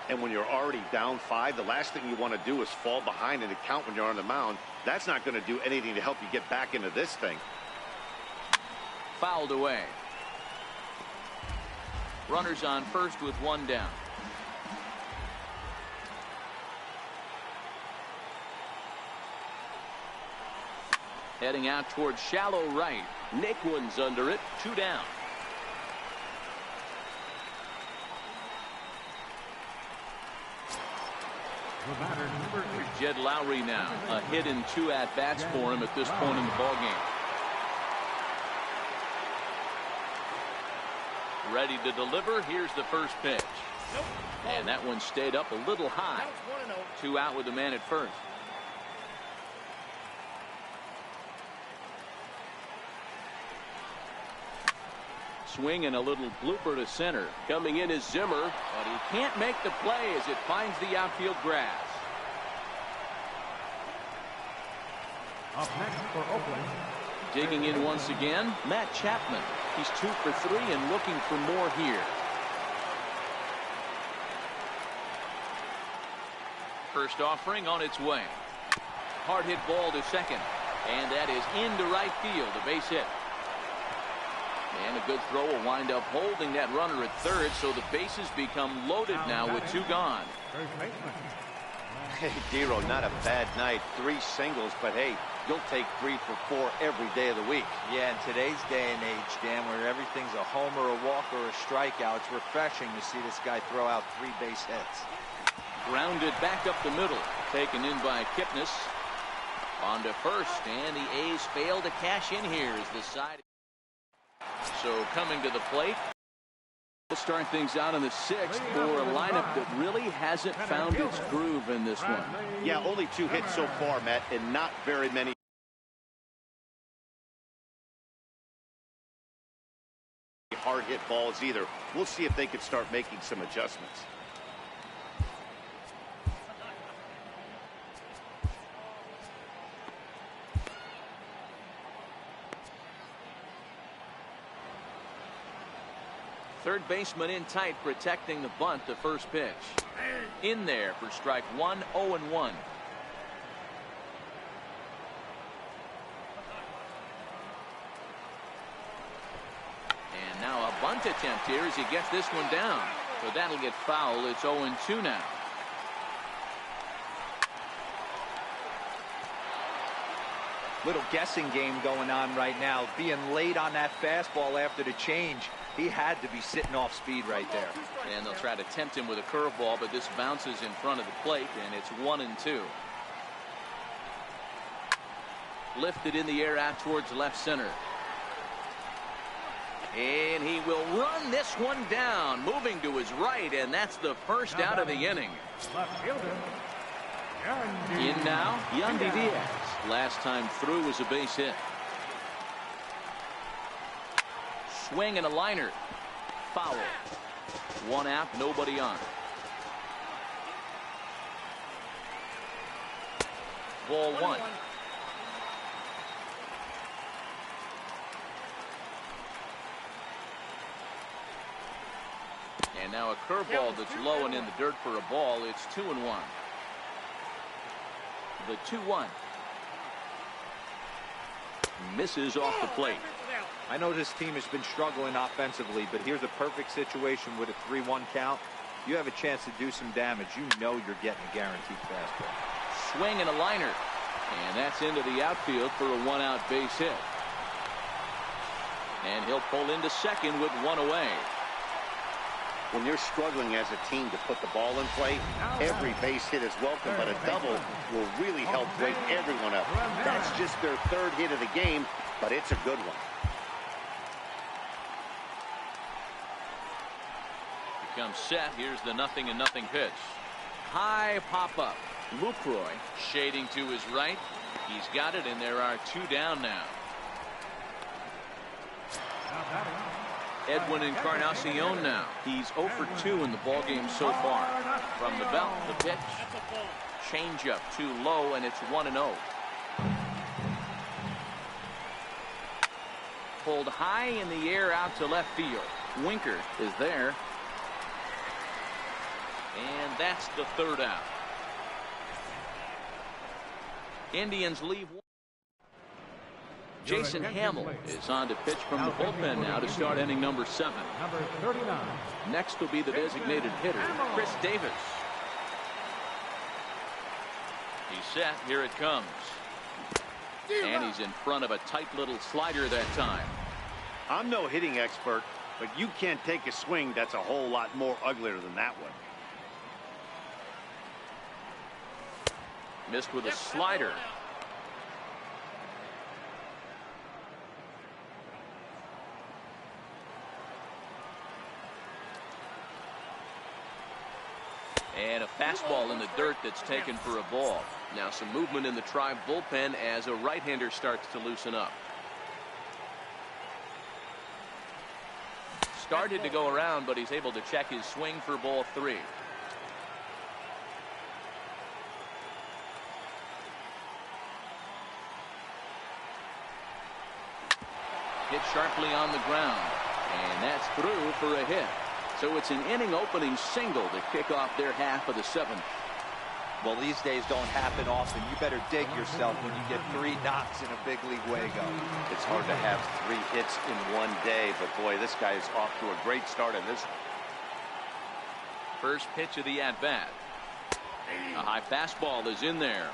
S2: And when you're already down 5, the last thing you want to do is fall behind in the count when you're on the mound. That's not going to do anything to help you get back into this thing.
S1: Fouled away. Runners on first with one down. Heading out towards shallow right. Naquin's under it. 2 down. Jed Lowry now. A hit and 2 at-bats for him at this point in the ballgame. Ready to deliver. Here's the first pitch. And that one stayed up a little high. 2 out with the man at first. Swing and a little blooper to center. Coming in is Zimmer, but he can't make the play as it finds the outfield grass.
S4: Up next for Oakland.
S1: Digging in once again, Matt Chapman. He's 2 for 3 and looking for more here. First offering on its way. Hard hit ball to second. And that is into right field. A base hit. And a good throw will wind up holding that runner at third, so the bases become loaded now with 2 gone.
S2: Hey, Dero, not a bad night. 3 singles, but hey, you'll take 3 for 4 every day of the week.
S3: Yeah, in today's day and age, Dan, where everything's a homer, a walk, or a strikeout, it's refreshing to see this guy throw out 3 base hits.
S1: Grounded back up the middle. Taken in by Kipnis. On to first, and the A's fail to cash in here as the side. So coming to the plate. We'll start things out in the 6th for a lineup that really hasn't found its groove in this one.
S2: Yeah, only 2 hits so far, Matt, and not very many hard hit balls either. We'll see if they can start making some adjustments.
S1: Third baseman in tight, protecting the bunt. The first pitch in there for strike 1. 0-1. And now a bunt attempt here as he gets this one down, but that'll get foul. It's 0-2 now.
S3: Little guessing game going on right now. Being late on that fastball after the change. He had to be sitting off speed right there.
S1: And they'll try to tempt him with a curveball, but this bounces in front of the plate, and it's 1-2. Lifted in the air out towards left center. And he will run this one down, moving to his right, and that's the first out of the inning.
S4: Left fielder.
S1: In now, Yandy Diaz. Last time through was a base hit. Swing and a liner. Foul. 1 out, nobody on. Ball 1. And now a curveball that's low and in the dirt for a ball. It's 2-1. The 2-1. Misses off the plate.
S3: I know this team has been struggling offensively, but here's a perfect situation with a 3-1 count. You have a chance to do some damage. You know you're getting a guaranteed fastball.
S1: Swing and a liner. And that's into the outfield for a 1-out base hit. And he'll pull into second with 1 away.
S2: when you're struggling as a team to put the ball in play, every base hit is welcome, but a double will really help wake everyone up. That's just their third hit of the game, but it's a good one.
S1: Becomes set. Here's the 0-0 pitch. High pop-up. Lowe shading to his right. He's got it, and there are 2 down now. Edwin Encarnacion now. He's 0 for 2 in the ballgame so far. From the belt, the pitch. Changeup to Lowe, and it's 1-0. Pulled high in the air out to left field. Winker is there. And that's the 3rd out. Indians leave. Jason Hamill is on to pitch from the bullpen now to start inning number 7.
S4: Number 39.
S1: Next will be the designated hitter, Chris Davis. He's set. Here it comes. And he's in front of a tight little slider that time.
S2: I'm no hitting expert, but you can't take a swing that's a whole lot more uglier than that one.
S1: Missed with a slider. And a fastball in the dirt that's taken for a ball. Now some movement in the Tribe bullpen as a right-hander starts to loosen up. Started to go around, but he's able to check his swing for ball 3. Hit sharply on the ground, and that's through for a hit. So it's an inning opening single to kick off their half of the 7th.
S3: Well, these days don't happen often. You better dig yourself when you get 3 knocks in a big league Wago.
S2: It's hard to have 3 hits in one day, but boy, this guy is off to a great start in this.
S1: First pitch of the at-bat. A high fastball is in there.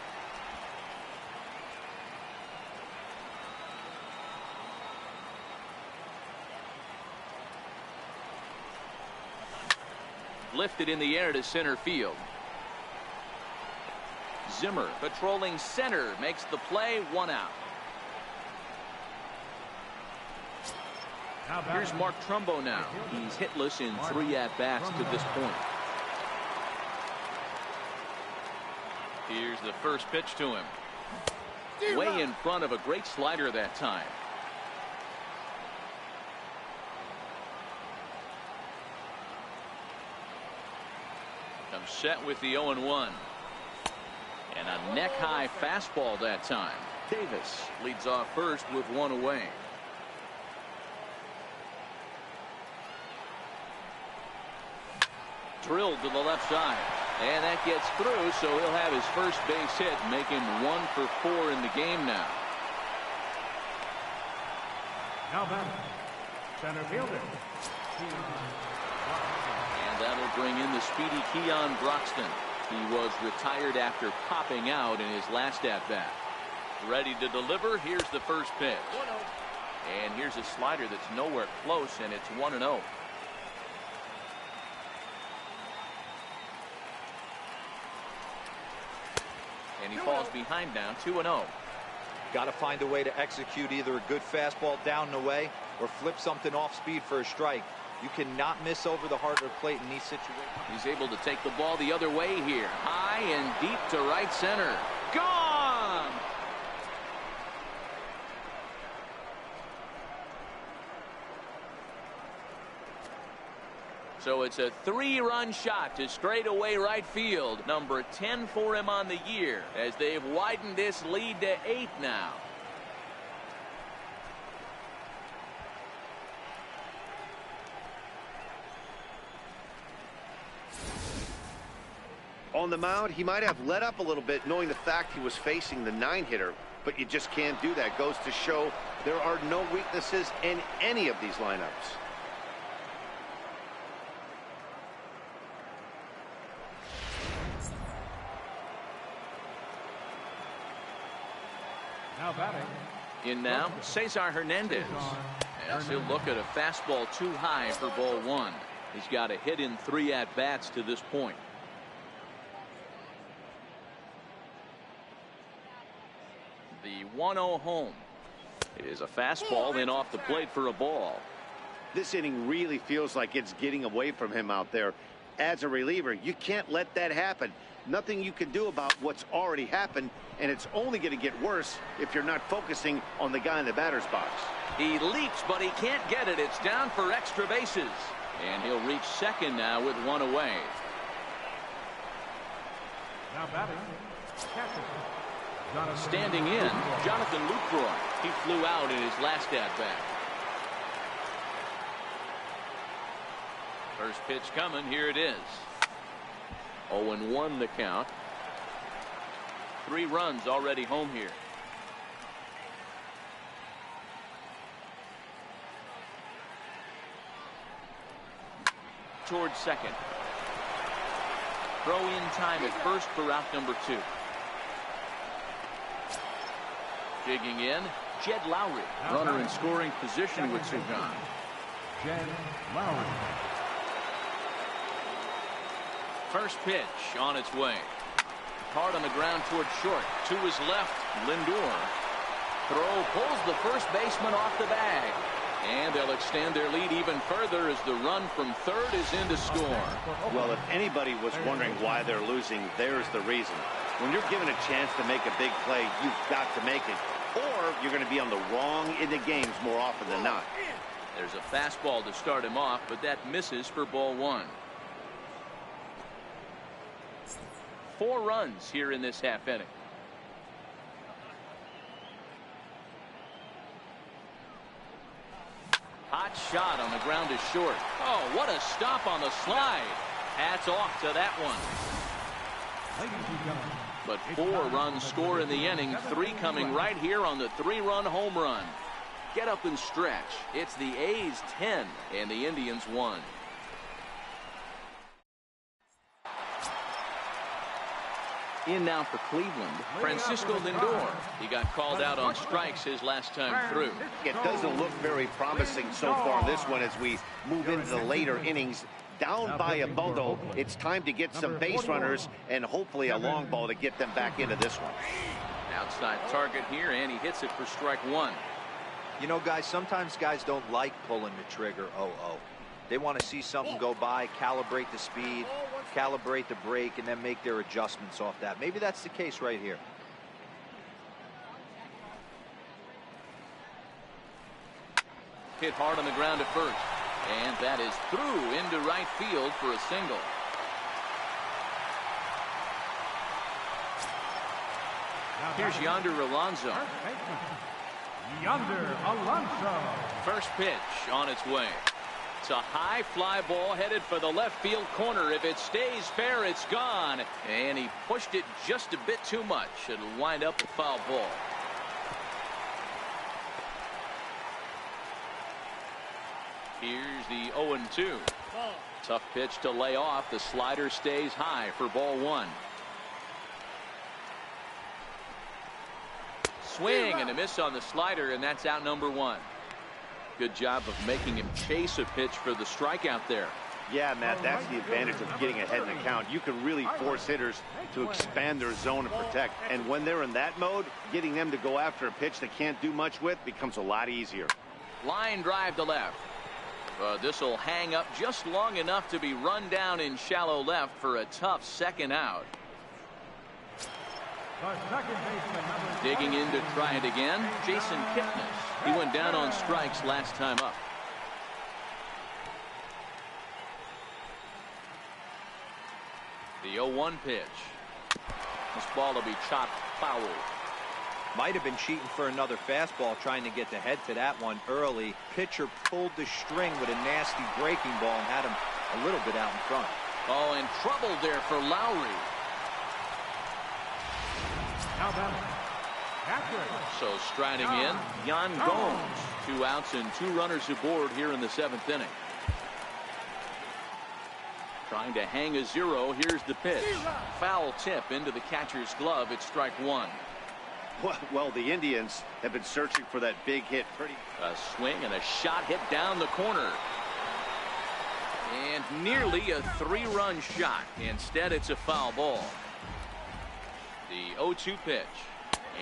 S1: Lifted in the air to center field. Zimmer patrolling center makes the play. 1 out. Here's Mark Trumbo now. He's hitless in 3 at-bats to this point. Here's the first pitch to him. Way in front of a great slider that time. Comes set with the 0-1. And a neck-high fastball that time. Davis leads off first with 1 away. Drilled to the left side. And that gets through, so he'll have his first base hit, make him 1 for 4 in the game now.
S4: Now back, center fielder.
S1: And that'll bring in the speedy Keon Broxton. He was retired after popping out in his last at-bat. Ready to deliver. Here's the first pitch. And here's a slider that's nowhere close, and it's 1-0. And he falls behind now, 2-0.
S3: Got to find a way to execute either a good fastball down and away or flip something off speed for a strike. You cannot miss over the harder plate in these situations.
S1: He's able to take the ball the other way here. High and deep to right center. Gone! So it's a 3-run shot to straightaway right field. Number 10 for him on the year as they've widened this lead to 8 now.
S2: On the mound, he might have let up a little bit knowing the fact he was facing the 9-hitter, but you just can't do that. Goes to show there are no weaknesses in any of these lineups.
S4: Now batting.
S1: In now, Cesar Hernandez. As he'll look at a fastball too high for ball 1. He's got a hit in 3 at-bats to this point. The 1-0 home. It is a fastball in off the plate for a ball.
S2: This inning really feels like it's getting away from him out there. As a reliever, you can't let that happen. Nothing you can do about what's already happened, and it's only going to get worse if you're not focusing on the guy in the batter's box.
S1: He leaps, but he can't get it. It's down for extra bases. And he'll reach second now with 1 away.
S4: Now batting, catcher.
S1: Standing in, Jonathan Lowe. He flew out in his last at-bat. First pitch coming. Here it is. 0-1 the count. 3 runs already home here. Towards second. Throw in time at first for out number 2. Digging in, Jed Lowry. Runner in scoring position with 2 gone.
S4: Jed Lowry.
S1: First pitch on its way. Hard on the ground toward short. To his left, Lindor. Throw pulls the first baseman off the bag. And they'll extend their lead even further as the run from third is in to score.
S2: Well, if anybody was wondering why they're losing, there's the reason. When you're given a chance to make a big play, you've got to make it. Or you're going to be on the wrong end of games more often than not.
S1: There's a fastball to start him off, but that misses for ball 1. 4 runs here in this half inning. Hot shot on the ground is short. Oh, what a stop on the slide. Hats off to that one. But 4 runs score in the inning, 3 coming right here on the 3-run home run. Get up and stretch. It's the A's 10 and the Indians 1. In now for Cleveland, Francisco Lindor. He got called out on strikes his last time through.
S2: It doesn't look very promising so far in this one as we move into the later innings. Down by a bundle, it's time to get some base runners and hopefully a long ball to get them back into this one.
S1: Outside target here, and he hits it for strike 1.
S3: You know, guys, sometimes guys don't like pulling the trigger 0-0. They want to see something go by, calibrate the speed, calibrate the break, and then make their adjustments off that. Maybe that's the case right here.
S1: Hit hard on the ground at first. And that is through into right field for a single. Here's Yonder Alonso.
S4: Yonder Alonso.
S1: First pitch on its way. It's a high fly ball headed for the left field corner. If it stays fair, it's gone. And he pushed it just a bit too much. It'll wind up a foul ball. Here's the 0-2. Tough pitch to lay off. The slider stays high for ball 1. Swing and a miss on the slider, and that's out number 1. Good job of making him chase a pitch for the strikeout there.
S2: Yeah, Matt, that's the advantage of getting ahead in the count. You can really force hitters to expand their zone and protect. And when they're in that mode, getting them to go after a pitch they can't do much with becomes a lot easier.
S1: Line drive to left. This will hang up just long enough to be run down in shallow left for a tough second out. Digging in to try it again, Jason Kipnis. He went down on strikes last time up. The 0-1 pitch. This ball will be chopped foul.
S3: Might have been cheating for another fastball, trying to get the head to that one early. Pitcher pulled the string with a nasty breaking ball and had him a little bit out in front.
S1: Oh, and trouble there for Lowry.
S4: Now batting,
S1: so striding in, Yan Gomes. 2 outs and 2 runners aboard here in the 7th inning. Trying to hang a 0. Here's the pitch. Foul tip into the catcher's glove. It's strike 1.
S2: Well, the Indians have been searching for that big hit.
S1: A swing and a shot hit down the corner. And nearly a 3-run shot. Instead, it's a foul ball. The 0-2 pitch.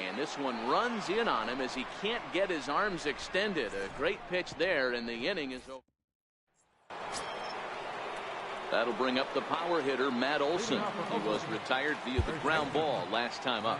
S1: And this one runs in on him as he can't get his arms extended. A great pitch there, and the inning is over. That'll bring up the power hitter, Matt Olson. He was retired via the ground ball last time up.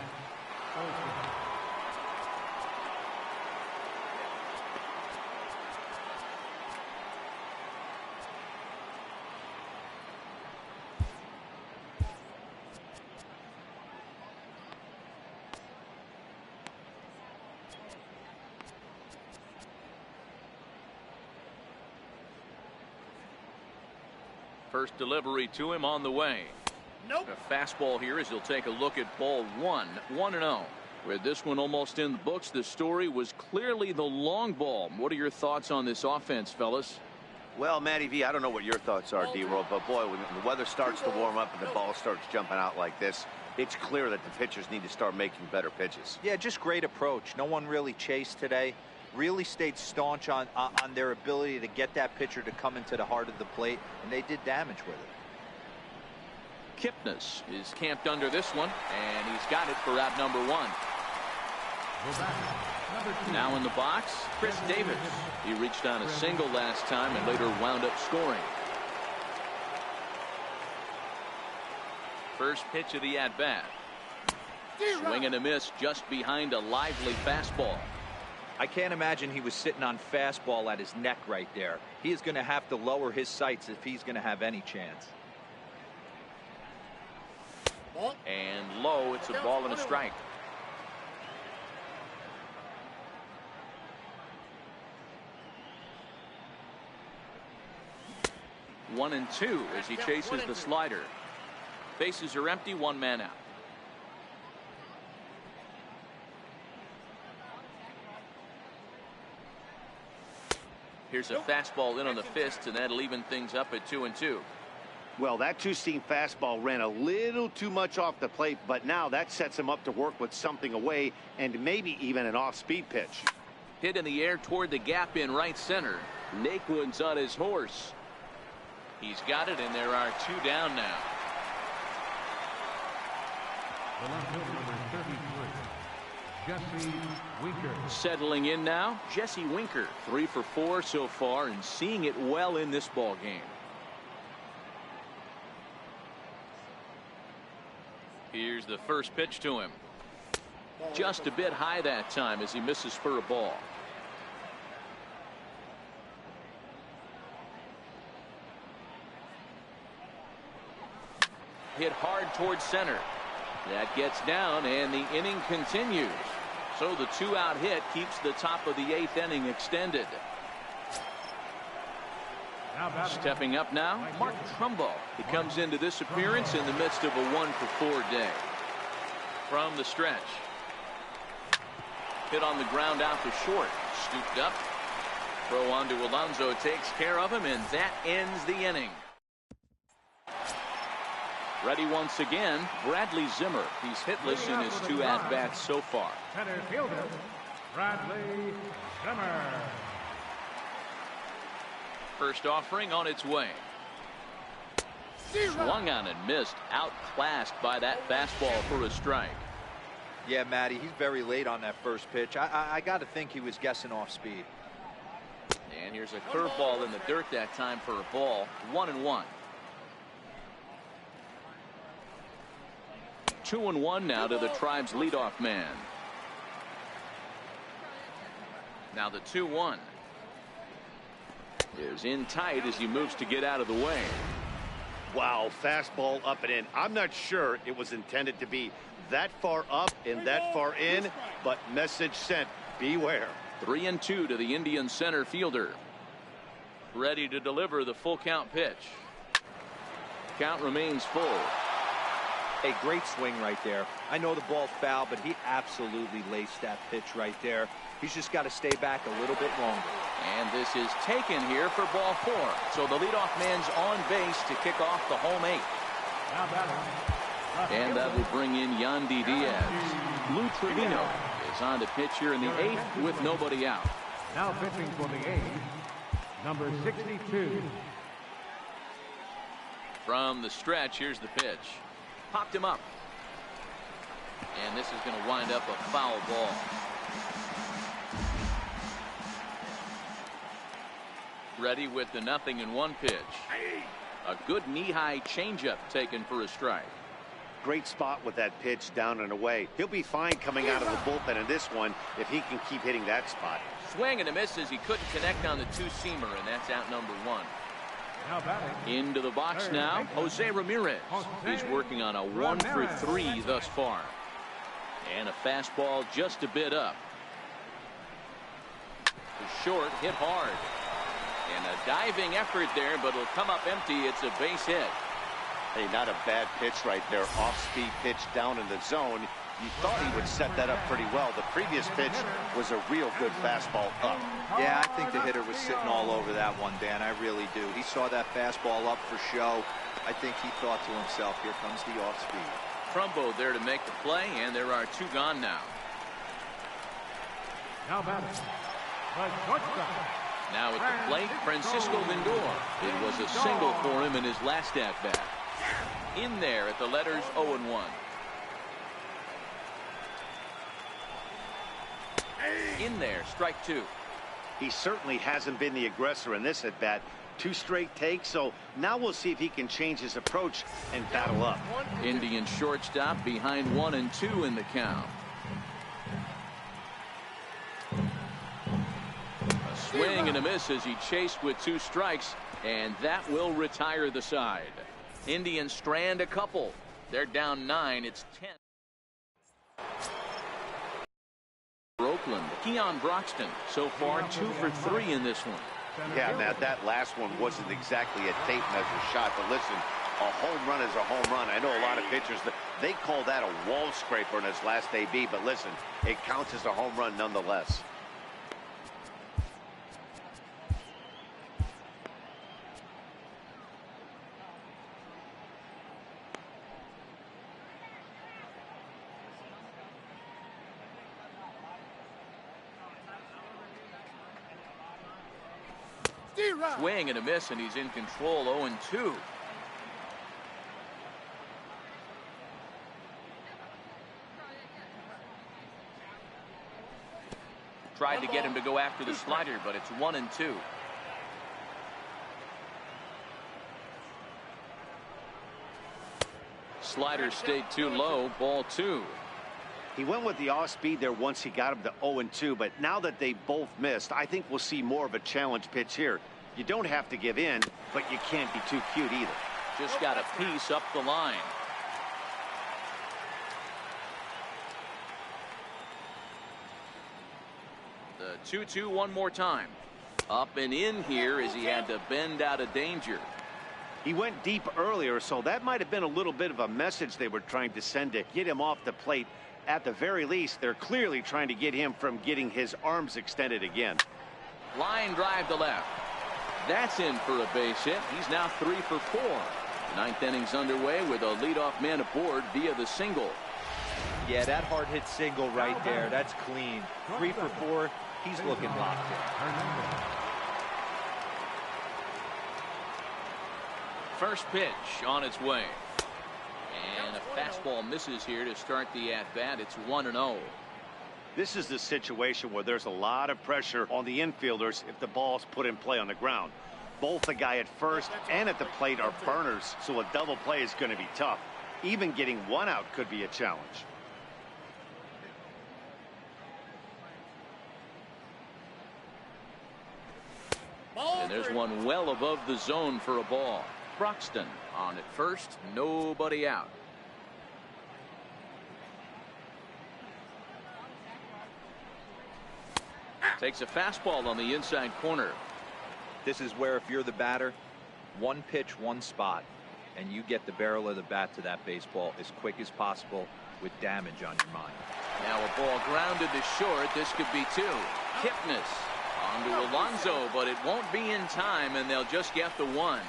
S1: First delivery to him on the way.
S5: Nope.
S1: A fastball here as he'll take a look at ball 1-0. With this one almost in the books, the story was clearly the long ball. What are your thoughts on this offense, fellas?
S2: Well, Matty V, I don't know what your thoughts are, D-Roll, but boy, when the weather starts to warm up and the ball starts jumping out like this, it's clear that the pitchers need to start making better pitches.
S3: Yeah, just great approach. No one really chased today. Really stayed staunch on their ability to get that pitcher to come into the heart of the plate, and they did damage with it.
S1: Kipnis is camped under this one, and he's got it for out number 1. Now in the box, Chris Davis. He reached on a single last time and later wound up scoring. First pitch of the at-bat. Swing and a miss just behind a lively fastball.
S3: I can't imagine he was sitting on fastball at his neck right there. He is going to have to lower his sights if he's going to have any chance.
S1: And low, it's a ball and a strike. One and two as he chases the slider. Bases are empty, 1 man out. Here's a fastball in on the fist, and that'll even things up at 2-2.
S2: Well, that two-seam fastball ran a little too much off the plate, but now that sets him up to work with something away and maybe even an off-speed pitch.
S1: Hit in the air toward the gap in right center. Naquin's on his horse. He's got it, and there are 2 down now.
S4: The left fielder, number 33, Jesse Winker.
S1: Settling in now, Jesse Winker, 3 for 4 so far and seeing it well in this ball game. Here's the first pitch to him. Just a bit high that time as he misses for a ball. Hit hard towards center. That gets down, and the inning continues. So the 2-out hit keeps the top of the 8th inning extended. Stepping up now, Mark Trumbo. He comes into this appearance in the midst of a 1-for-4 day. From the stretch. Hit on the ground out to short. Scooped up. Throw on to Alonso takes care of him, and that ends the inning. Ready once again, Bradley Zimmer. He's hitless in his 2 at-bats so far.
S4: Center fielder, Bradley Zimmer.
S1: First offering on its way. Swung on and missed. Outclassed by that fastball for a strike.
S3: Yeah, Matty, he's very late on that first pitch. I got to think he was guessing off speed.
S1: And here's a curveball in the dirt that time for a ball. 1-1. 2-1 now to the Tribe's leadoff man. Now the 2-1 is in tight as he moves to get out of the way.
S2: Wow, fastball up and in. I'm not sure it was intended to be that far up and that far in, but message sent. Beware.
S1: 3-2 to the Indian center fielder. Ready to deliver the full count pitch. Count remains full.
S3: A great swing right there. I know the ball's foul, but he absolutely laced that pitch right there. He's just got to stay back a little bit longer.
S1: And this is taken here for ball 4. So the leadoff man's on base to kick off the home 8. And that will bring in Yandy Diaz. Lou Trevino is on to pitch here in the 8th with nobody out.
S4: Now pitching for the 8th, number 62.
S1: From the stretch, here's the pitch. Popped him up. And this is going to wind up a foul ball. Ready with the 0-1 pitch. A good knee-high changeup taken for a strike.
S2: Great spot with that pitch down and away. He'll be fine coming out of the bullpen in this one if he can keep hitting that spot.
S1: Swing and a miss as he couldn't connect on the two-seamer, and that's out number one. Into the box now, Jose Ramirez. He's working on a 1-for-3 thus far. And a fastball just a bit up. The short hit hard. And a diving effort there, but it'll come up empty. It's a base hit.
S2: Hey, not a bad pitch right there. Off-speed pitch down in the zone. You thought he would set that up pretty well. The previous pitch was a real good fastball up.
S3: Yeah, I think the hitter was sitting all over that one, Dan. I really do. He saw that fastball up for show. I think he thought to himself, here comes the off-speed.
S1: Trumbo there to make the play, and there are two gone now.
S4: Now batting, the shortstop.
S1: Now at the plate, Francisco Lindor. It was a single for him in his last at-bat. In there at the letters 0-1. In there, strike two.
S2: He certainly hasn't been the aggressor in this at-bat. 2 straight takes, so now we'll see if he can change his approach and battle up.
S1: Indian shortstop behind 1-2 in the count. A swing and a miss as he chased with 2 strikes, and that will retire the side. Indians strand a couple. They're down 9. It's 10. Oakland, Keon Broxton, so far 2 for 3 in this one.
S2: Yeah, Matt, that last one wasn't exactly a tape measure shot, but listen, a home run is a home run. I know a lot of pitchers, they call that a wall scraper in his last AB, but listen, it counts as a home run nonetheless.
S1: Swing and a miss, and he's in control. 0-2. Tried to get him to go after the slider, but it's 1-2. Slider stayed too low. Ball 2.
S2: He went with the off speed there once he got him to 0-2, but now that they both missed, I think we'll see more of a challenge pitch here. You don't have to give in, but you can't be too cute either.
S1: Just got a piece up the line. The 2-2 one more time. Up and in here as he had to bend out of danger.
S2: He went deep earlier, so that might have been a little bit of a message they were trying to send to get him off the plate. At the very least, they're clearly trying to get him from getting his arms extended again.
S1: Line drive to left. That's in for a base hit. He's now 3 for 4. The 9th inning's underway with a leadoff man aboard via the single.
S3: Yeah, that hard hit single right there. That's clean. 3 for 4. He's looking locked in.
S1: First pitch on its way. And a fastball misses here to start the at-bat. It's 1-0.
S2: This is the situation where there's a lot of pressure on the infielders if the ball's put in play on the ground. Both the guy at first and at the plate are burners, so a double play is going to be tough. Even getting one out could be a challenge.
S1: And there's one well above the zone for a ball. Broxton on at first, nobody out. Takes a fastball on the inside corner.
S3: This is where if you're the batter, one pitch, one spot, and you get the barrel of the bat to that baseball as quick as possible with damage on your mind.
S1: Now a ball grounded to short. This could be 2. Kipnis onto Alonso, but it won't be in time, and they'll just get the 1.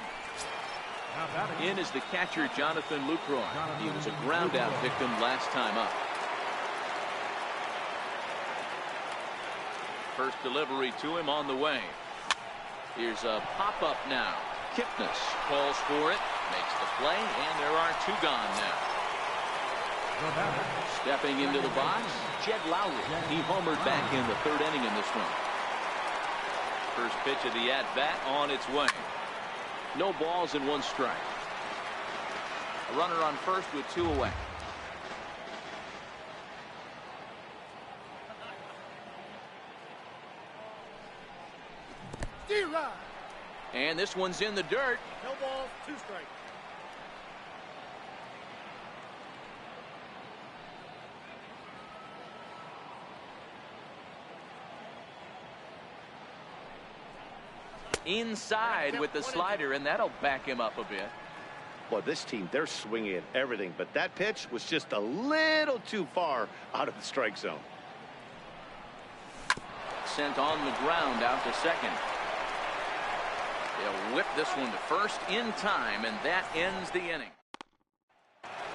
S1: In is the catcher, Jonathan Lucroy. He was a ground-out victim last time up. First delivery to him on the way. Here's a pop-up now. Kipnis calls for it. Makes the play, and there are two gone now. Stepping into the box, Jed Lowe. He homered back in the third inning in this one. First pitch of the at-bat on its way. No balls and one strike. A runner on first with two away. And this one's in the dirt.
S4: No balls, two strikes.
S1: Inside with the slider, and that'll back him up a bit.
S2: Well, this team, they're swinging at everything, but that pitch was just a little too far out of the strike zone.
S1: Sent on the ground out to second. They'll whip this one to first in time, and that ends the inning.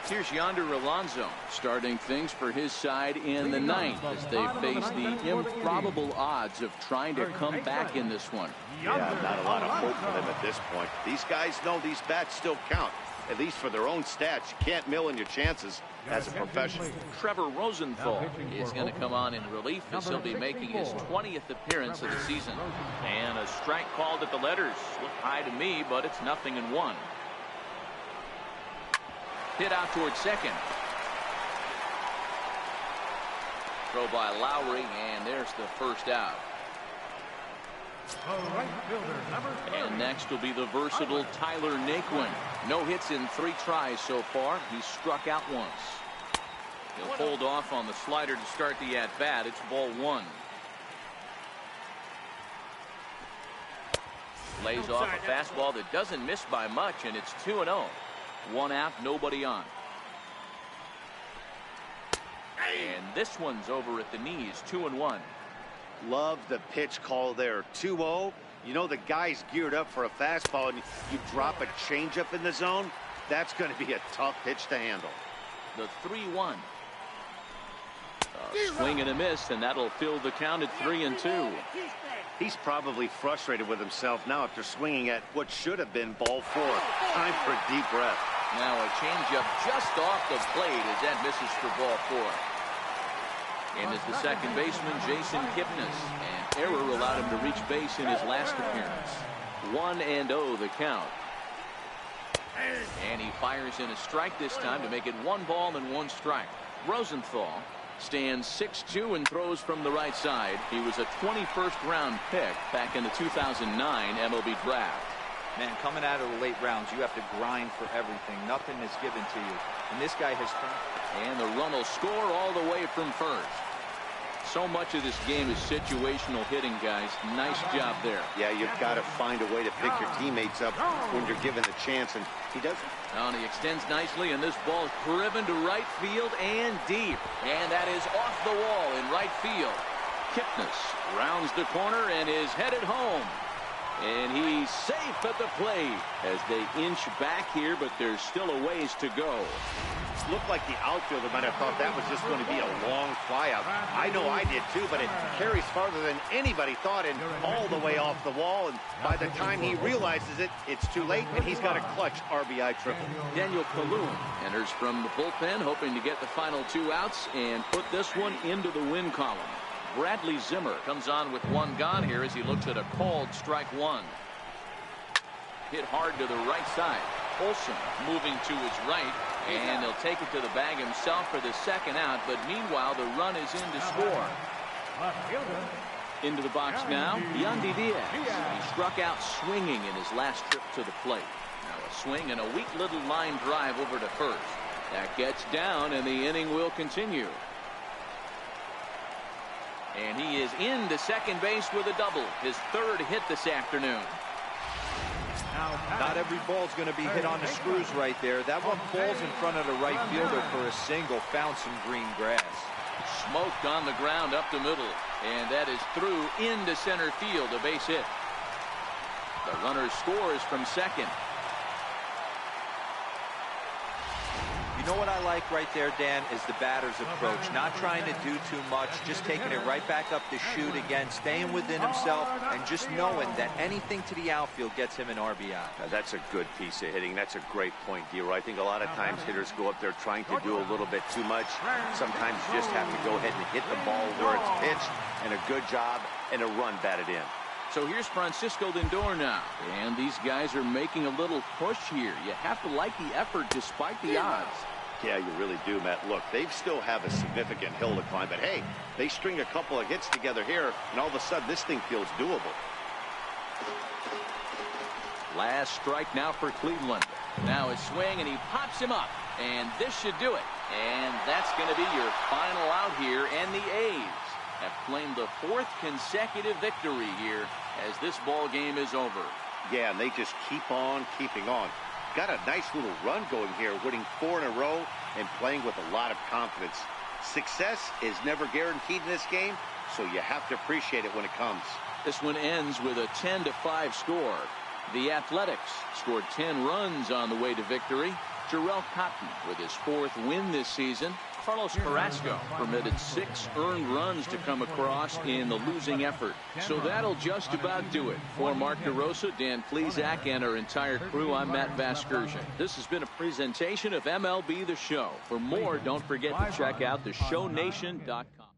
S1: Here's Yonder Alonso starting things for his side in the ninth as they face the improbable odds of trying to come back in this one.
S2: Yeah, not a lot of hope for them at this point. These guys know these bats still count, at least for their own stats. You can't mill in your chances as a professional.
S1: Trevor Rosenthal is going to come on in relief as he'll be making his 20th appearance of the season. And a strike called at the letters. Looked high to me, but it's 0-1. Hit out towards second. Throw by Lowry, and there's the first out. And next will be the versatile Tyler Naquin. No hits in 3 tries so far. He's struck out once. He'll hold off on the slider to start the at-bat. It's ball 1. Lays off a fastball that doesn't miss by much, and it's 2-0. 1 out, nobody on. And this one's over at the knees, 2-1.
S2: Love the pitch call there. 2-0. You know the guy's geared up for a fastball, and you drop a changeup in the zone. That's going to be a tough pitch to handle.
S1: The 3-1. Swing and a miss, and that'll fill the count at 3-2.
S2: He's probably frustrated with himself now after swinging at what should have been ball 4. Time for a deep breath.
S1: Now a changeup just off the plate as that misses for ball 4. In is the second baseman, Jason Kipnis. An error allowed him to reach base in his last appearance. 1-0 the count. And he fires in a strike this time to make it 1 ball and 1 strike. Rosenthal stands 6'2" and throws from the right side. He was a 21st round pick back in the 2009 MLB draft.
S3: Man, coming out of the late rounds, you have to grind for everything. Nothing is given to you. And this guy has turned.
S1: And the run will score all the way from first. So much of this game is situational hitting, guys. Nice job there.
S2: Yeah, you've got to find a way to pick your teammates up when you're given the chance, and he doesn't.
S1: And he extends nicely, and this ball is driven to right field and deep. And that is off the wall in right field. Kipnis rounds the corner and is headed home. And he's safe at the plate as they inch back here, but there's still a ways to go.
S2: Looked like the outfielder might have thought that was just going to be a long flyout. I know I did too, but it carries farther than anybody thought and all the way off the wall. And by the time he realizes it, it's too late, and he's got a clutch RBI triple.
S1: Daniel Kalu enters from the bullpen, hoping to get the final 2 outs and put this one into the win column. Bradley Zimmer comes on with 1 gone here as he looks at a called strike 1. Hit hard to the right side. Olsen moving to his right, and he'll take it to the bag himself for the second out, but meanwhile the run is in to score. Into the box now, Yandy Diaz. He struck out swinging in his last trip to the plate. Now a swing and a weak little line drive over to first. That gets down, and the inning will continue. And he is into second base with a double, his 3rd hit this afternoon.
S3: Not every ball's going to be hit on the screws right there. That one falls in front of the right fielder for a single. Found some green grass.
S1: Smoked on the ground up the middle, and that is through into center field, a base hit. The runner scores from second.
S3: You know what I like right there, Dan, is the batter's approach. Not trying to do too much, just taking it right back up the chute again, staying within himself, and just knowing that anything to the outfield gets him an RBI.
S2: That's a good piece of hitting. That's a great point, D-Roy. I think a lot of times hitters go up there trying to do a little bit too much. Sometimes you just have to go ahead and hit the ball where it's pitched, and a good job and a run batted in.
S1: So here's Francisco Lindor now, and these guys are making a little push here. You have to like the effort despite the odds.
S2: Yeah, you really do, Matt. Look, they still have a significant hill to climb, but hey, they string a couple of hits together here, and all of a sudden this thing feels doable.
S1: Last strike now for Cleveland. Now a swing, and he pops him up, and this should do it. And that's going to be your final out here, and the A's have claimed the 4th consecutive victory here as this ball game is over.
S2: Yeah, and they just keep on keeping on. Got a nice little run going here, winning 4 in a row and playing with a lot of confidence. Success is never guaranteed in this game, so you have to appreciate it when it comes.
S1: This one ends with a 10-5 score. The Athletics scored 10 runs on the way to victory. Jarrell Cotton with his 4th win this season. Carlos Carrasco permitted 6 earned runs to come across in the losing effort. So that'll just about do it. For Mark DeRosa, Dan Plesac, and our entire crew, I'm Matt Vasgersian. This has been a presentation of MLB The Show. For more, don't forget to check out theshownation.com.